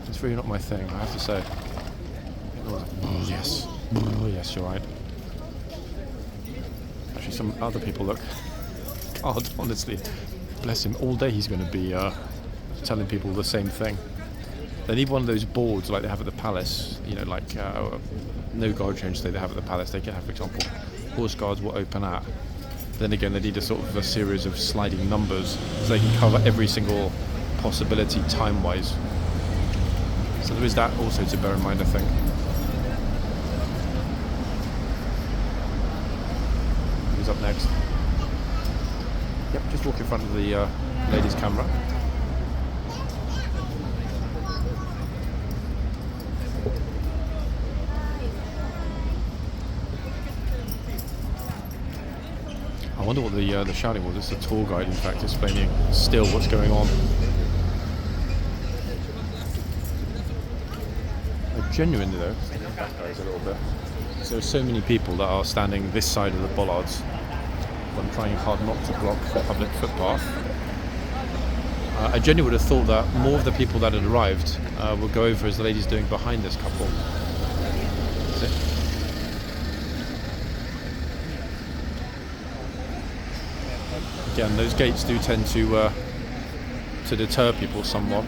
It's really not my thing, I have to say. Oh, yes. Oh, yes, you're right. Actually, some other people look hard, honestly. Bless him. All day he's going to be telling people the same thing. They need one of those boards like they have at the palace, you know, like no guard change they have at the palace. They can have, for example, horse guards will open at. Then again, they need a sort of a series of sliding numbers so they can cover every single possibility time-wise. So there is that also to bear in mind, I think. Who's up next? Yep, just walk in front of the lady's camera. I wonder what the shouting was. It's the tour guide, in fact, explaining still what's going on. Genuinely though, back guys a little bit. So there are so many people that are standing this side of the bollards when trying hard not to block the public footpath. I genuinely would have thought that more of the people that had arrived would go over as the lady's doing behind this couple. That's it. Again, those gates do tend to deter people somewhat.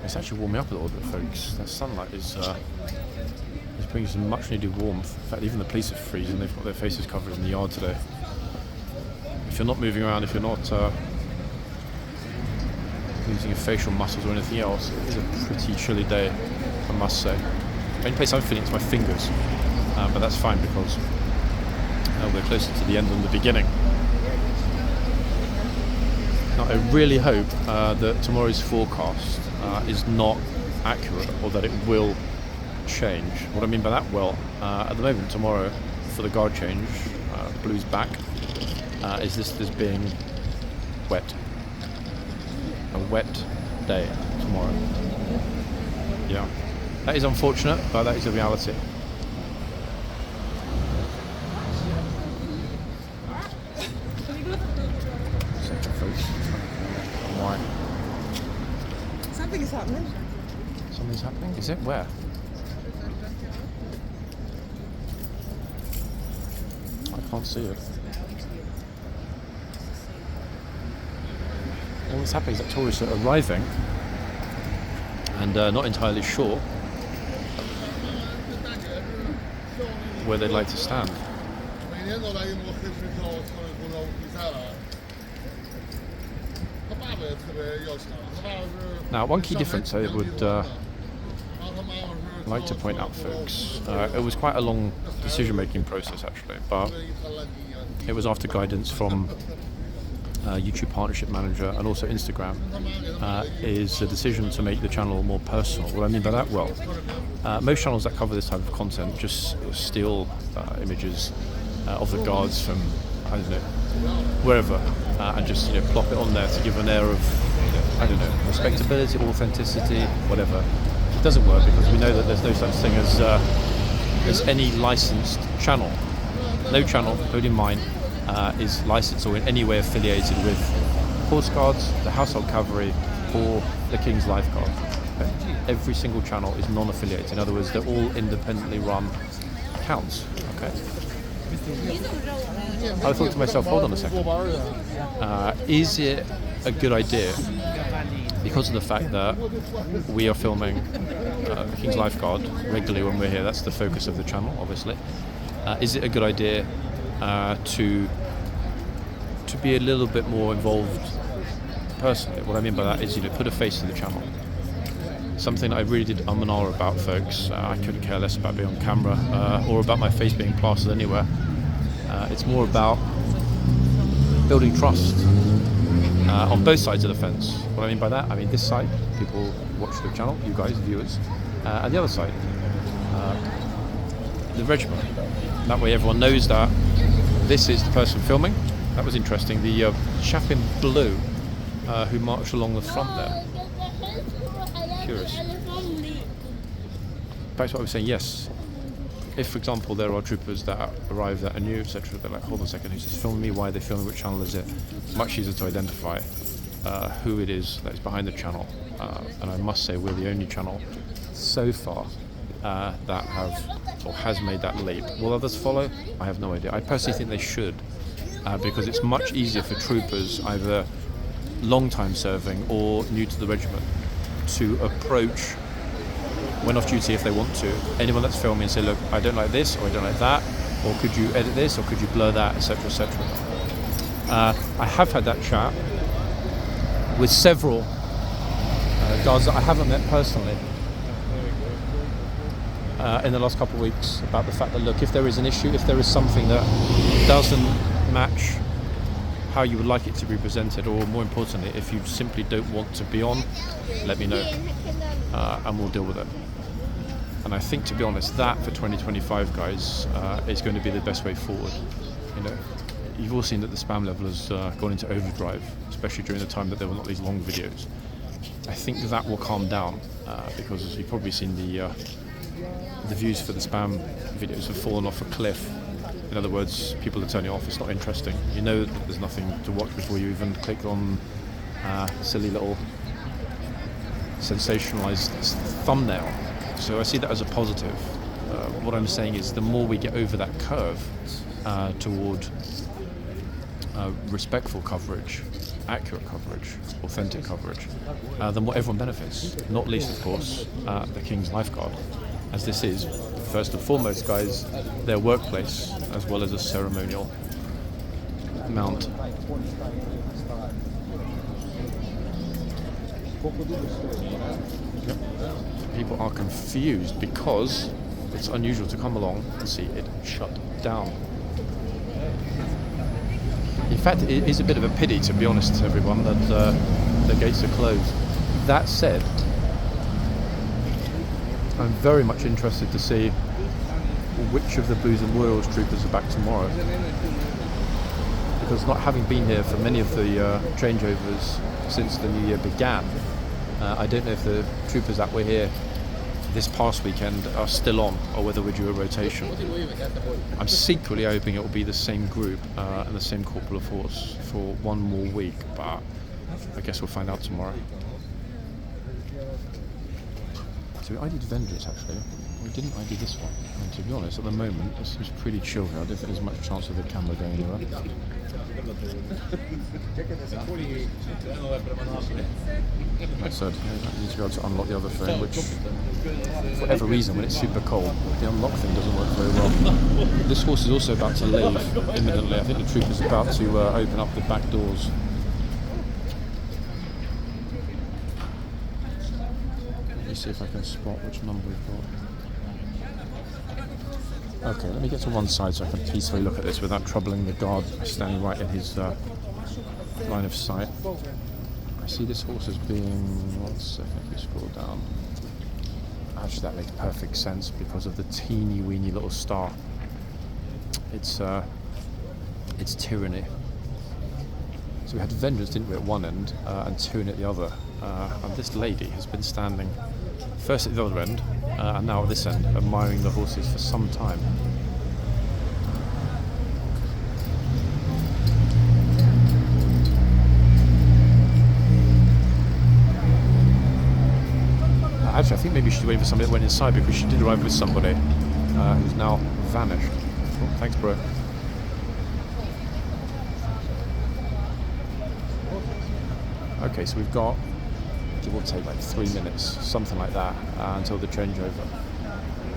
It's actually warming up a little bit, folks. That sunlight is bringing some much needed warmth. In fact, even the police are freezing. They've got their faces covered in the yard today. If you're not moving around, if you're not using your facial muscles or anything else, it is a pretty chilly day, I must say. The only place I'm feeling is my fingers, but that's fine because we're closer to the end than the beginning. Now, I really hope that tomorrow's forecast is not accurate, or that it will change. What I mean by that, well, at the moment tomorrow for the guard change, Blue's back, is listed as being wet. A wet day tomorrow. Yeah, that is unfortunate, but that is a reality. Second folks. Why? Something is happening. Something's happening? Is it? Where? I can't see it. All that's happening is that tourists are arriving and not entirely sure where they'd like to stand. Now, one key difference I would like to point out, folks, it was quite a long decision-making process actually, but it was after guidance from YouTube Partnership Manager and also Instagram, is a decision to make the channel more personal. What I mean by that, well, most channels that cover this type of content just steal images of the guards from, I don't know, wherever, and just plop it on there to give an air of, I don't know, respectability, authenticity, whatever. It doesn't work because we know that there's no such thing as any licensed channel. No channel, including mine, is licensed or in any way affiliated with horseguards, the household cavalry, or the King's Lifeguard. Okay? Every single channel is non-affiliated. In other words, they're all independently run accounts. Okay. I thought to myself, hold on a second. Is it a good idea, because of the fact that we are filming the King's Lifeguard regularly when we're here? That's the focus of the channel, obviously. Is it a good idea to be a little bit more involved personally? What I mean by that is, put a face to the channel. Something that I really did and ah about, folks. I couldn't care less about being on camera or about my face being plastered anywhere. It's more about building trust on both sides of the fence. What I mean by that, I mean this side, people watch the channel, you guys, viewers, and the other side, the regiment. That way everyone knows that this is the person filming. That was interesting. The chap in blue who marched along the front there. Curious. Back to what I was saying, yes. If, for example, there are troopers that arrive that are new, etc., they're like, hold on a second, who's this filming me? Why are they filming? Which channel is it? Much easier to identify who it is that is behind the channel. And I must say, we're the only channel so far that has made that leap. Will others follow? I have no idea. I personally think they should, because it's much easier for troopers, either long time serving or new to the regiment, to approach, when off duty if they want to, anyone that's filming and say, look, I don't like this, or I don't like that, or could you edit this, or could you blur that, etc., etc. I have had that chat with several guards that I haven't met personally in the last couple of weeks, about the fact that, look, if there is an issue, if there is something that doesn't match how you would like it to be presented, or more importantly, if you simply don't want to be on, let me know, and we'll deal with it. And I think, to be honest, that for 2025, guys, is going to be the best way forward. you've all seen that the spam level has gone into overdrive, especially during the time that there were not these long videos. I think that will calm down because, as you've probably seen, the views for the spam videos have fallen off a cliff. In other words, people are turning off. It's not interesting. You know that there's nothing to watch before you even click on a silly little sensationalized thumbnail. So I see that as a positive. What I'm saying is the more we get over that curve toward respectful coverage, accurate coverage, authentic coverage, then what everyone benefits. Not least, of course, the King's Lifeguard, as this is, first and foremost, guys, their workplace as well as a ceremonial mount. Yep. People are confused because it's unusual to come along and see it shut down. In fact, it is a bit of a pity, to be honest, everyone, that the gates are closed. That said, I'm very much interested to see which of the Blues and Royals troopers are back tomorrow. Because not having been here for many of the changeovers since the new year began, I don't know if the troopers that were here this past weekend are still on, or whether we're due a rotation. I'm secretly hoping it will be the same group and the same corporal of horse for one more week, but I guess we'll find out tomorrow. So we ID'd vendors, actually. We didn't ID this one. And to be honest, at the moment, it seems pretty chill here. I don't think there's much chance of the camera going anywhere. Like I said, you need to be able to unlock the other phone, which, for whatever reason, when it's super cold, the unlock thing doesn't work very well. This horse is also about to leave imminently. I think the trooper's about to open up the back doors. Let me see if I can spot which number we've got. Okay, let me get to one side so I can peacefully look at this without troubling the guard standing right in his line of sight. I see this horse as being, one second, if you scroll down. Actually, that makes perfect sense because of the teeny weeny little star. It's Tyranny. So we had Vengeance, didn't we, at one end, and Tyranny at the other. And this lady has been standing first at the other end, and now at this end, admiring the horses for some time. Actually, I think maybe she waited for somebody that went inside, because she did arrive with somebody who's now vanished. Oh, thanks, bro. Okay, so we've got, it will take like 3 minutes, something like that, until the changeover.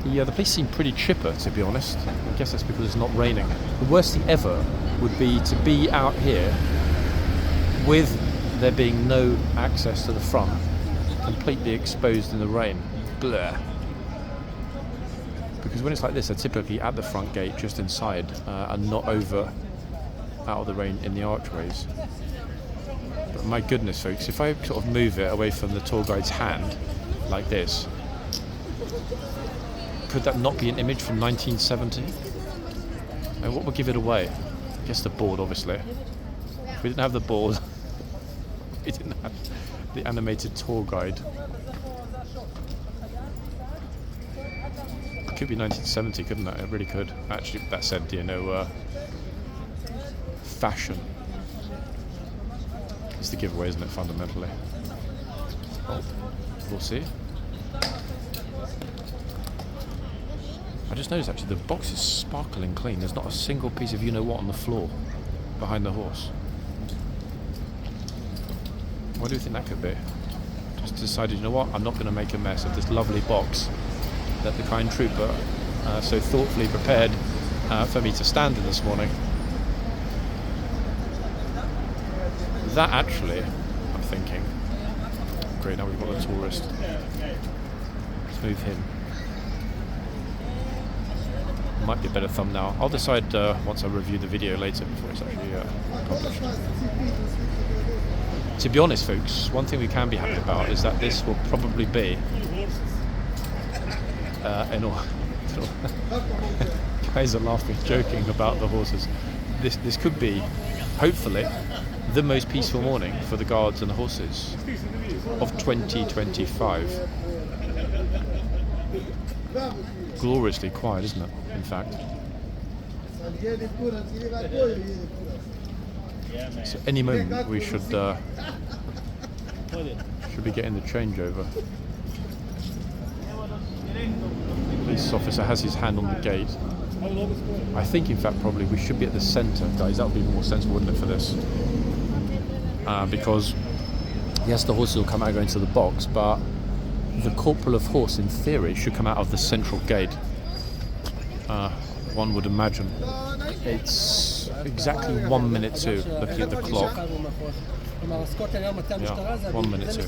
The place seemed pretty chipper, to be honest. I guess that's because it's not raining. The worst thing ever would be to be out here with there being no access to the front, completely exposed in the rain. Bleh. Because when it's like this, they're typically at the front gate, just inside, and not over out of the rain in the archways. But my goodness, folks, if I sort of move it away from the tour guide's hand, like this, could that not be an image from 1970? And what would give it away? I guess the board, obviously. If we didn't have the board, we didn't have the animated tour guide. It could be 1970, couldn't it? It really could. Actually, that said, you know, fashion. It's the giveaway, isn't it, fundamentally? Well, we'll see. I just noticed, actually, the box is sparkling clean. There's not a single piece of you-know-what on the floor behind the horse. What do you think that could be? Just decided, you know what, I'm not going to make a mess of this lovely box that the kind trooper so thoughtfully prepared for me to stand in this morning. That actually, I'm thinking, great, now we've got a tourist. Let's move him. Might be a better thumbnail. I'll decide once I review the video later before it's actually published. To be honest, folks, one thing we can be happy about is that this will probably be guys are laughing, joking about the horses. this could be, hopefully, the most peaceful morning for the guards and the horses of 2025. Gloriously quiet, isn't it? In fact. So any moment we should be getting the changeover. Police officer has his hand on the gate. I think, in fact, probably we should be at the centre, guys. That would be more sensible, wouldn't it, for this? Because yes, the horses will come out and go into the box, but the corporal of horse, in theory, should come out of the central gate. One would imagine. It's exactly 1 minute to, looking at the clock. Yeah, 1 minute to.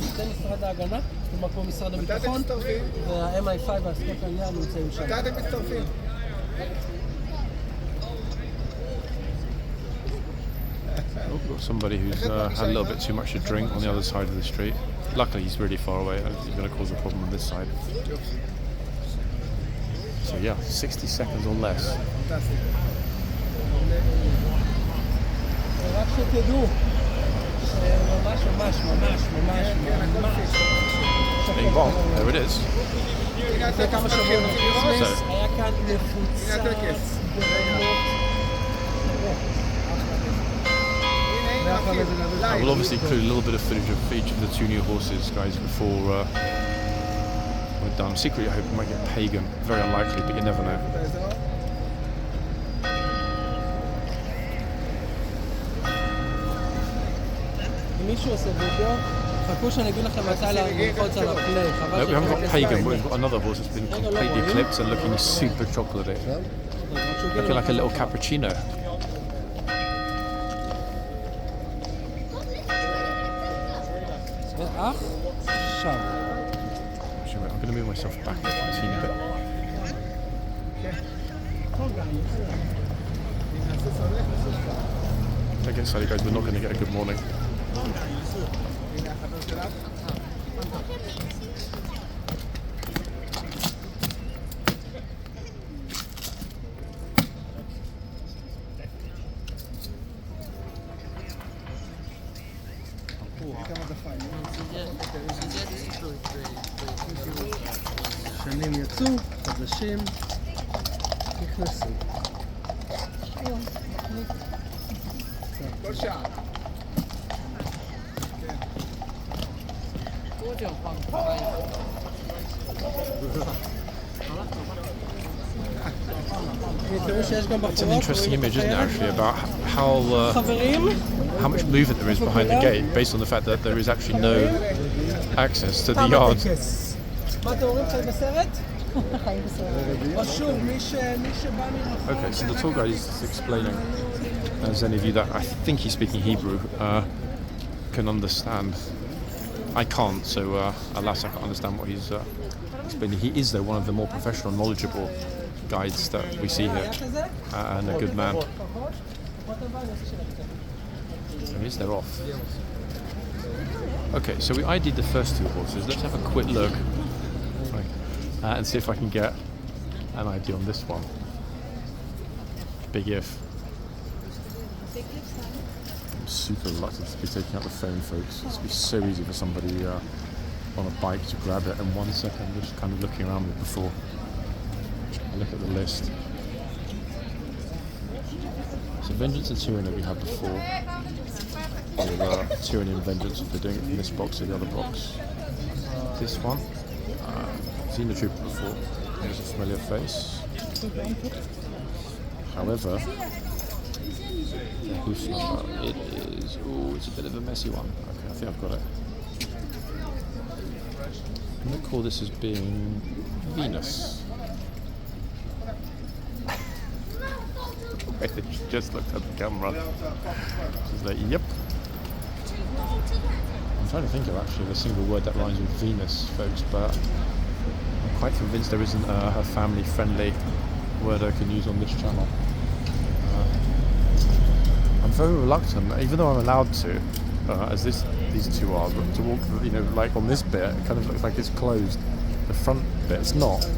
Oh, we've got somebody who's had a little bit too much to drink on the other side of the street. Luckily, he's really far away. I don't think he's going to cause a problem on this side. So yeah, 60 seconds or less. Well, there it is. I will obviously include a little bit of footage of each of the two new horses, guys, before we're done. Secretly, I hope we might get Pagan. Very unlikely, but you never know. Nope, we haven't got Pagan, but we've got another horse that's been completely clipped and looking super chocolatey. Looking like a little cappuccino. I'm going to move myself back a teeny bit. Don't get excited, guys, we're not going to get a good morning. שנים יצאו, חדשים, נכנסו. כל שעה. It's an interesting image, isn't it, actually, about how much movement there is behind the gate, based on the fact that there is actually no access to the yard. Okay, so the tour guide is explaining, as any of you that I think he's speaking Hebrew can understand. I can't, so alas, I can't understand what he's explaining. He is, though, one of the more professional, knowledgeable guides that we see here, and a good man. There he is, they're off. Okay, so we ID'd the first two horses. Let's have a quick look and see if I can get an idea on this one. Big if. I'm super reluctant to be taking out the phone, folks. It's be so easy for somebody on a bike to grab it in 1 second. We're just kind of looking around before I look at the list. So Vengeance and Tyranny we had before. Or Tyranny and Vengeance if they're doing it from this box or the other box. This one. Seen the trooper before. There's a familiar face. However, who's it is. Oh, it's a bit of a messy one. Okay, I think I've got it. I'm going to call this as being Venus. She just looked at the camera. She's like, yep. I'm trying to think of actually the single word that rhymes with Venus, folks, but I'm quite convinced there isn't a family-friendly word I can use on this channel. I'm very reluctant, even though I'm allowed to, as these two are, to walk, like on this bit, it kind of looks like it's closed. The front bit, it's not.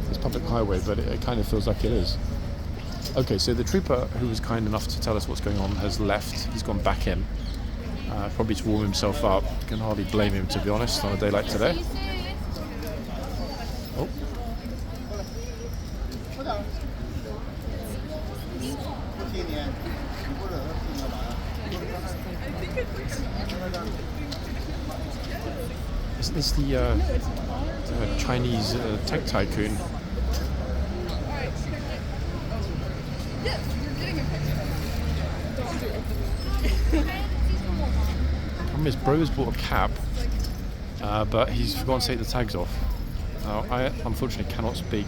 It's public highway, but it kind of feels like it is. Okay, so the trooper who was kind enough to tell us what's going on has left. He's gone back in, probably to warm himself up. Can hardly blame him, to be honest, on a day like today. Oh. Isn't this the Chinese tech tycoon? Problem is, Bro's bought a cap, but he's forgotten to take the tags off. Now, I unfortunately cannot speak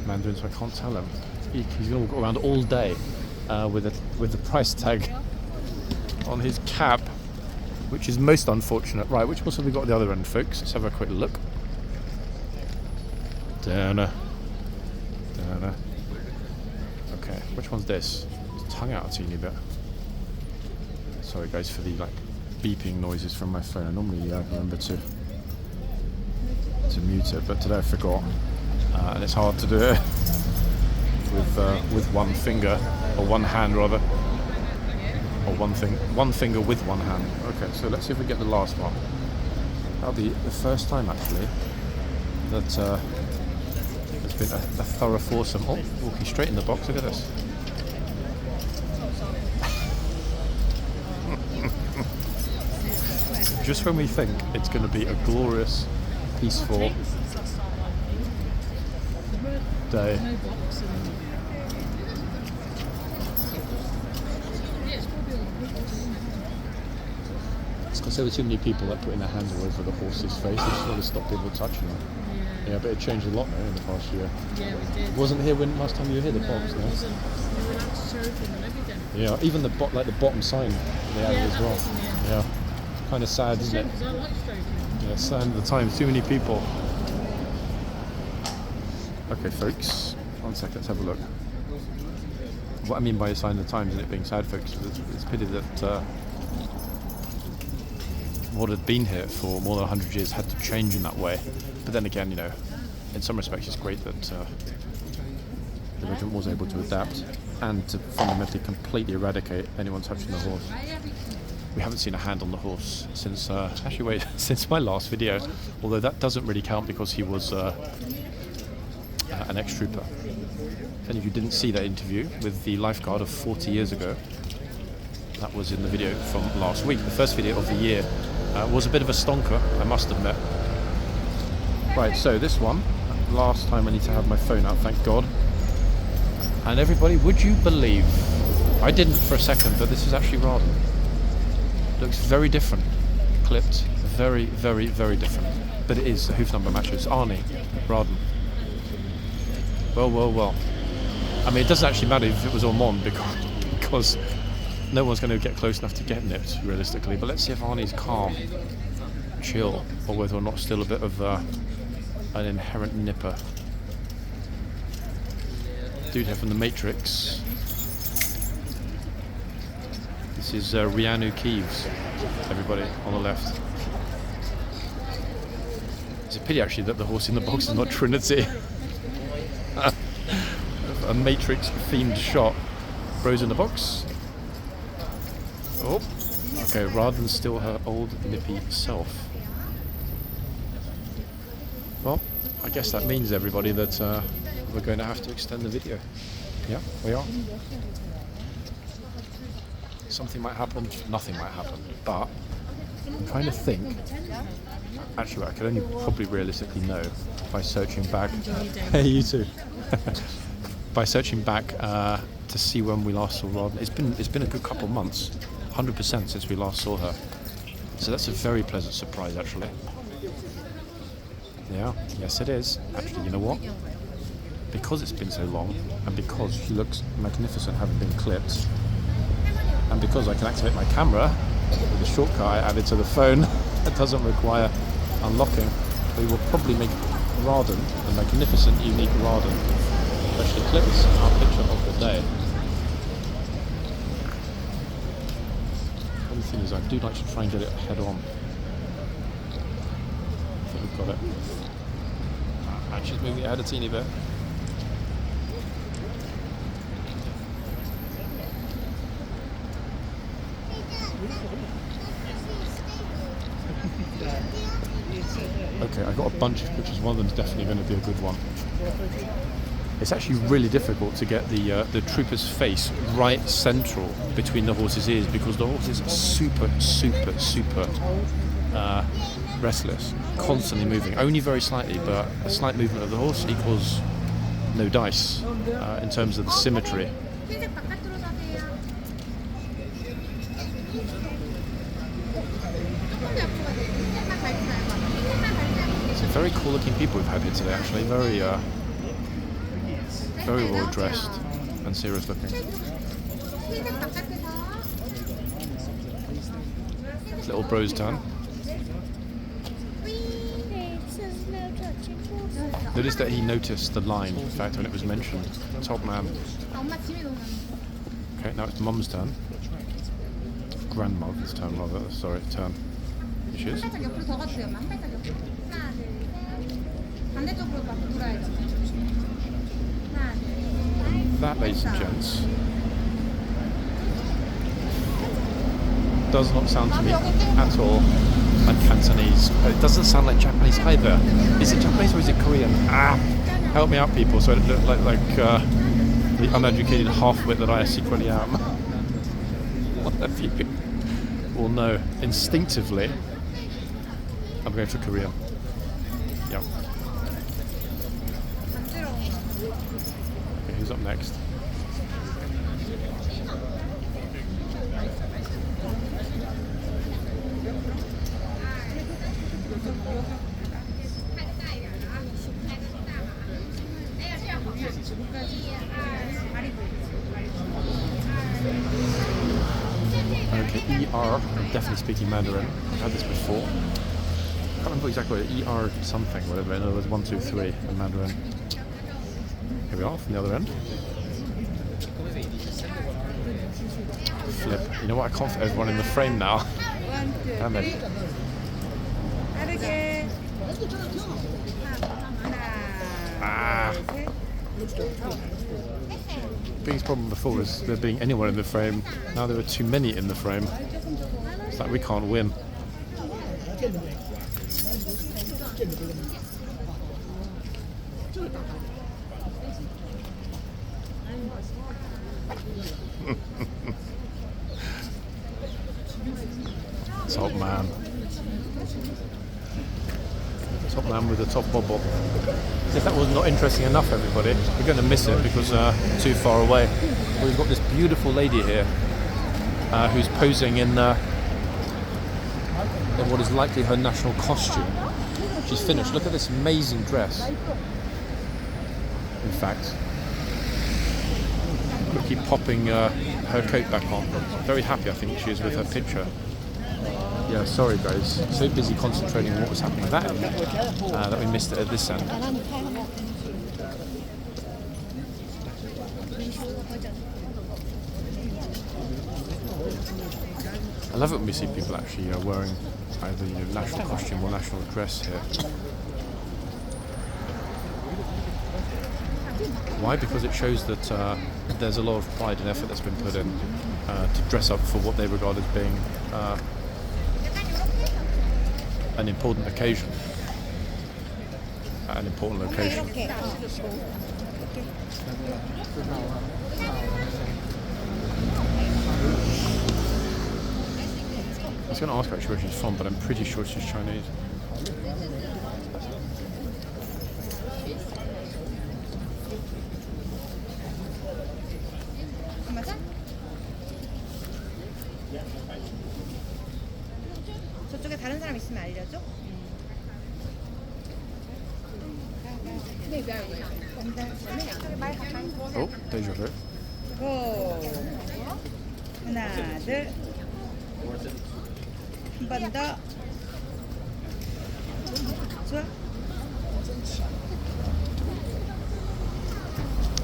Mandarin, so I can't tell him. He's going to walk around all day with the price tag on his cap, which is most unfortunate. Right, which horse have we got at the other end, folks? Let's have a quick look. Dana. Okay, which one's this? It's tongue out a teeny bit. Sorry guys for the beeping noises from my phone. I normally remember to mute it, but today I forgot, and it's hard to do it with one finger, or one hand rather, or one finger with one hand. Okay, so let's see if we get the last one. That'll be the first time actually that there's been a thorough foursome. Oh, walking straight in the box. Look at this. Just when we think it's going to be a glorious, peaceful day. It's because there were too many people putting their hands all over the horse's face. They just wanted to stop people touching them. Yeah, but it changed a lot though in the past year. Yeah, we did. Wasn't here when last time you were here, the box, no? It wasn't. We went out to Sheraton and everything. Yeah, even the bottom sign they added as well. Yeah, kind of sad, isn't it? Because I like stroking. Yeah, sign of the times. Too many people. Okay, folks. 1 second. Let's have a look. What I mean by a sign of the times and it being sad, folks, it's a pity that what had been here for more than 100 years had to change in that way. But then again, you know, in some respects, it's great that the regiment was able to adapt and to fundamentally completely eradicate anyone touching the horse. We haven't seen a hand on the horse since since my last video, although that doesn't really count because he was an ex-trooper. If any of you didn't see that interview with the lifeguard of 40 years ago, that was in the video from last week. The first video of the year was a bit of a stonker, I must admit. Right, so this one, last time I need to have my phone out, thank God. And everybody, would you believe, I didn't for a second, but this is actually Raden. Looks very different, clipped, very, very, very different. But it is a hoof number match. It's Arnie, Raden. Well. I mean, it doesn't actually matter if it was Ormond because no one's going to get close enough to get nipped, realistically. But let's see if Arnie's calm, chill, or whether or not still a bit of an inherent nipper. Dude here from the Matrix. This is Rhiannon Keeves, everybody, on the left. It's a pity actually that the horse in the box is not Trinity. A Matrix themed shot. Bro's in the box. Oh, okay, rather than still her old nippy self. Well, I guess that means, everybody, that we're going to have to extend the video. Yeah, we are. Something might happen, nothing might happen, but I'm trying to think. Actually, I could only probably realistically know by searching back. Hey, you too. By searching back to see when we last saw Raden. It's been a good couple of months, 100% since we last saw her. So that's a very pleasant surprise, actually. Yeah, yes it is. Actually, you know what? Because it's been so long, and because she looks magnificent having been clipped, and because I can activate my camera with a shortcut I added to the phone that doesn't require unlocking, we will probably make Raden, a magnificent, unique Raden, especially clips our picture of the day. The only thing is I do like to try and get it head on. I think we've got it. And she's moving it ahead a teeny bit. Okay, I got a bunch of pictures. One of them's definitely going to be a good one. It's actually really difficult to get the trooper's face right central between the horse's ears because the horse is super restless, constantly moving, only very slightly, but a slight movement of the horse equals no dice in terms of the symmetry. Some very cool looking people we've had here today, actually. Very well dressed and serious looking. Little bro's turn. Notice that he noticed the line, in fact, when it was mentioned. Top man. Okay, now it's Mum's turn. Grandmother's turn, rather. Sorry, turn. Here she is. That, ladies and gents, does not sound to me at all like Cantonese, but it doesn't sound like Japanese either. Is it Japanese or is it Korean? Help me out, people, so I don't look like the uneducated half-wit that I secretly am. One of you will know instinctively I'm going for Korean. Yep. Okay, who's up next? Okay, ER, I'm definitely speaking Mandarin. I've had this before. I can't remember exactly what ER something, whatever. In other words, 1, 2, 3 in Mandarin. Here we are from the other end. Flip. You know what? I can't fit everyone in the frame now. Damn it. Biggest problem before was there being anyone in the frame. Now there are too many in the frame. It's like we can't win. Top man. Top man with the top bobble. If that was not interesting enough, everybody, we're going to miss it because too far away. We've got this beautiful lady here who's posing in what is likely her national costume. She's finished. Look at this amazing dress. In fact, quickly popping her coat back on. Very happy, I think, she is with her picture. Yeah, sorry guys, so busy concentrating on what was happening at that end that we missed it at this end. I love it when we see people actually wearing either national costume or national dress here. Why? Because it shows that there's a lot of pride and effort that's been put in to dress up for what they regard as being an important occasion, at an important location. I was going to ask actually where she's from, but I'm pretty sure she's Chinese. 저쪽에 다른 사람 있으면 알려줘. Oh, déjà vu. 고. 하나, 둘. 한 번 더. 좋아.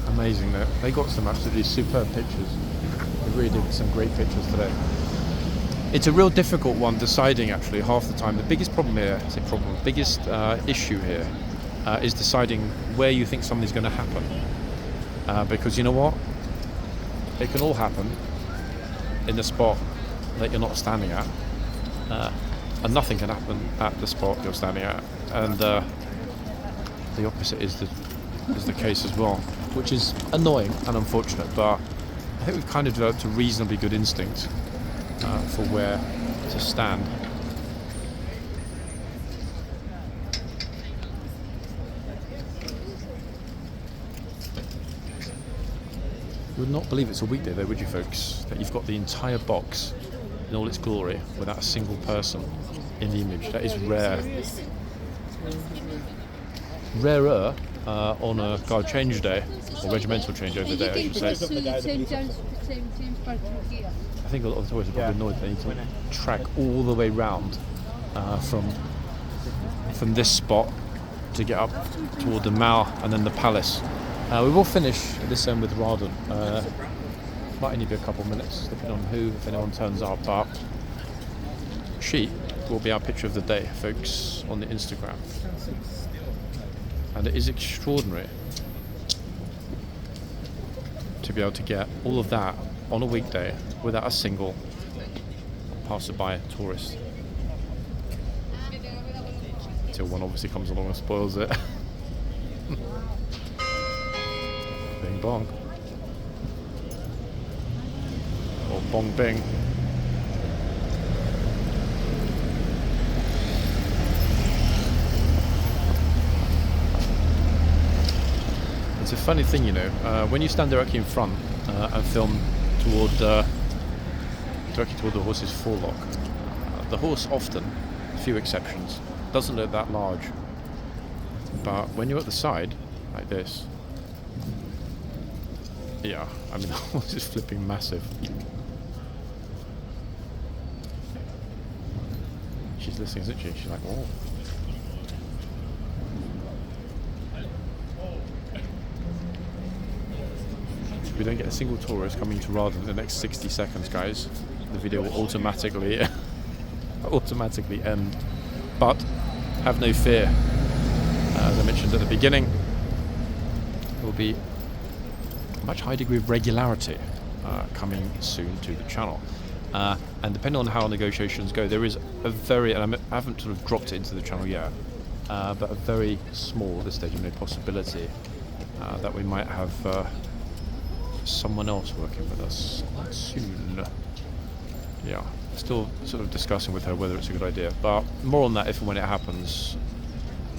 Amazing though. They got some absolutely superb pictures. They really did some great pictures today. It's a real difficult one deciding actually half the time. The biggest problem here, biggest issue here is deciding where you think something's going to happen. Because you know what? It can all happen in the spot that you're not standing at, and nothing can happen at the spot you're standing at, and the opposite is the case as well, which is annoying and unfortunate. But I think we've kind of developed a reasonably good instinct for where to stand. You would not believe it's a weekday though, would you folks? That you've got the entire box in all its glory without a single person in the image. That is rare. Rarer on a guard change day, or regimental changeover day, I should say. I think a lot of the tourists are probably annoyed they need to track all the way round from this spot to get up toward the Mall and then the palace. We will finish this end with Raden. Might only be a couple of minutes, depending on if anyone turns up. But she will be our picture of the day, folks, on the Instagram. And it is extraordinary to be able to get all of that on a weekday without a single passerby tourist. Until one obviously comes along and spoils it. Bing bong. Or bong bing. It's a funny thing, you know, when you stand directly in front and film directly toward the horse's forelock, the horse often, a few exceptions, doesn't look that large. But when you're at the side, like this, yeah, I mean, the horse is flipping massive. She's listening, isn't she? She's like, oh. If we don't get a single tourist coming to Raden in the next 60 seconds, guys, the video will automatically end. But have no fear. As I mentioned at the beginning, there will be a much higher degree of regularity coming soon to the channel. And depending on how negotiations go, there is a very, and I haven't sort of dropped it into the channel yet, but a very small, at this stage, possibility that we might have someone else working with us soon. Yeah, still sort of discussing with her whether it's a good idea, but more on that if and when it happens.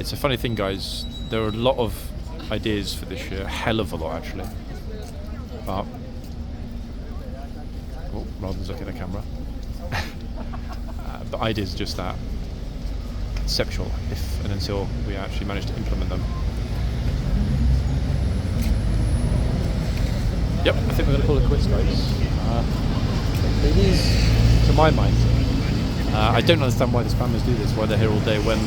It's a funny thing, guys, there are a lot of ideas for this year, a hell of a lot actually, but rather than looking at the camera, but ideas are just that, conceptual, if and until we actually manage to implement them. Yep, I think we're going to call it quits, guys. It is, to my mind, I don't understand why the spammers do this, why they're here all day when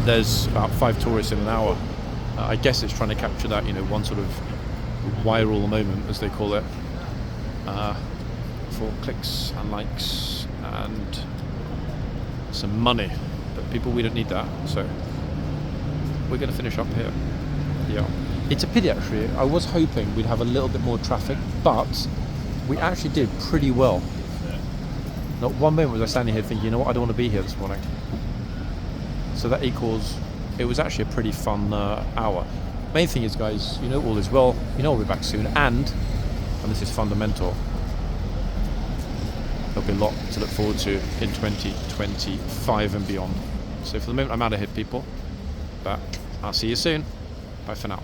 there's about 5 tourists in an hour. I guess it's trying to capture that, one sort of viral moment, as they call it, for clicks and likes and some money. But people, we don't need that, so we're going to finish up here. Yeah. It's a pity actually, I was hoping we'd have a little bit more traffic, but we actually did pretty well. Not one moment was I standing here thinking, you know what, I don't want to be here this morning. So that equals, it was actually a pretty fun hour. Main thing is, guys, all is well, we'll be back soon, and this is fundamental, there'll be a lot to look forward to in 2025 and beyond. So for the moment I'm out of here, people, but I'll see you soon. Bye for now.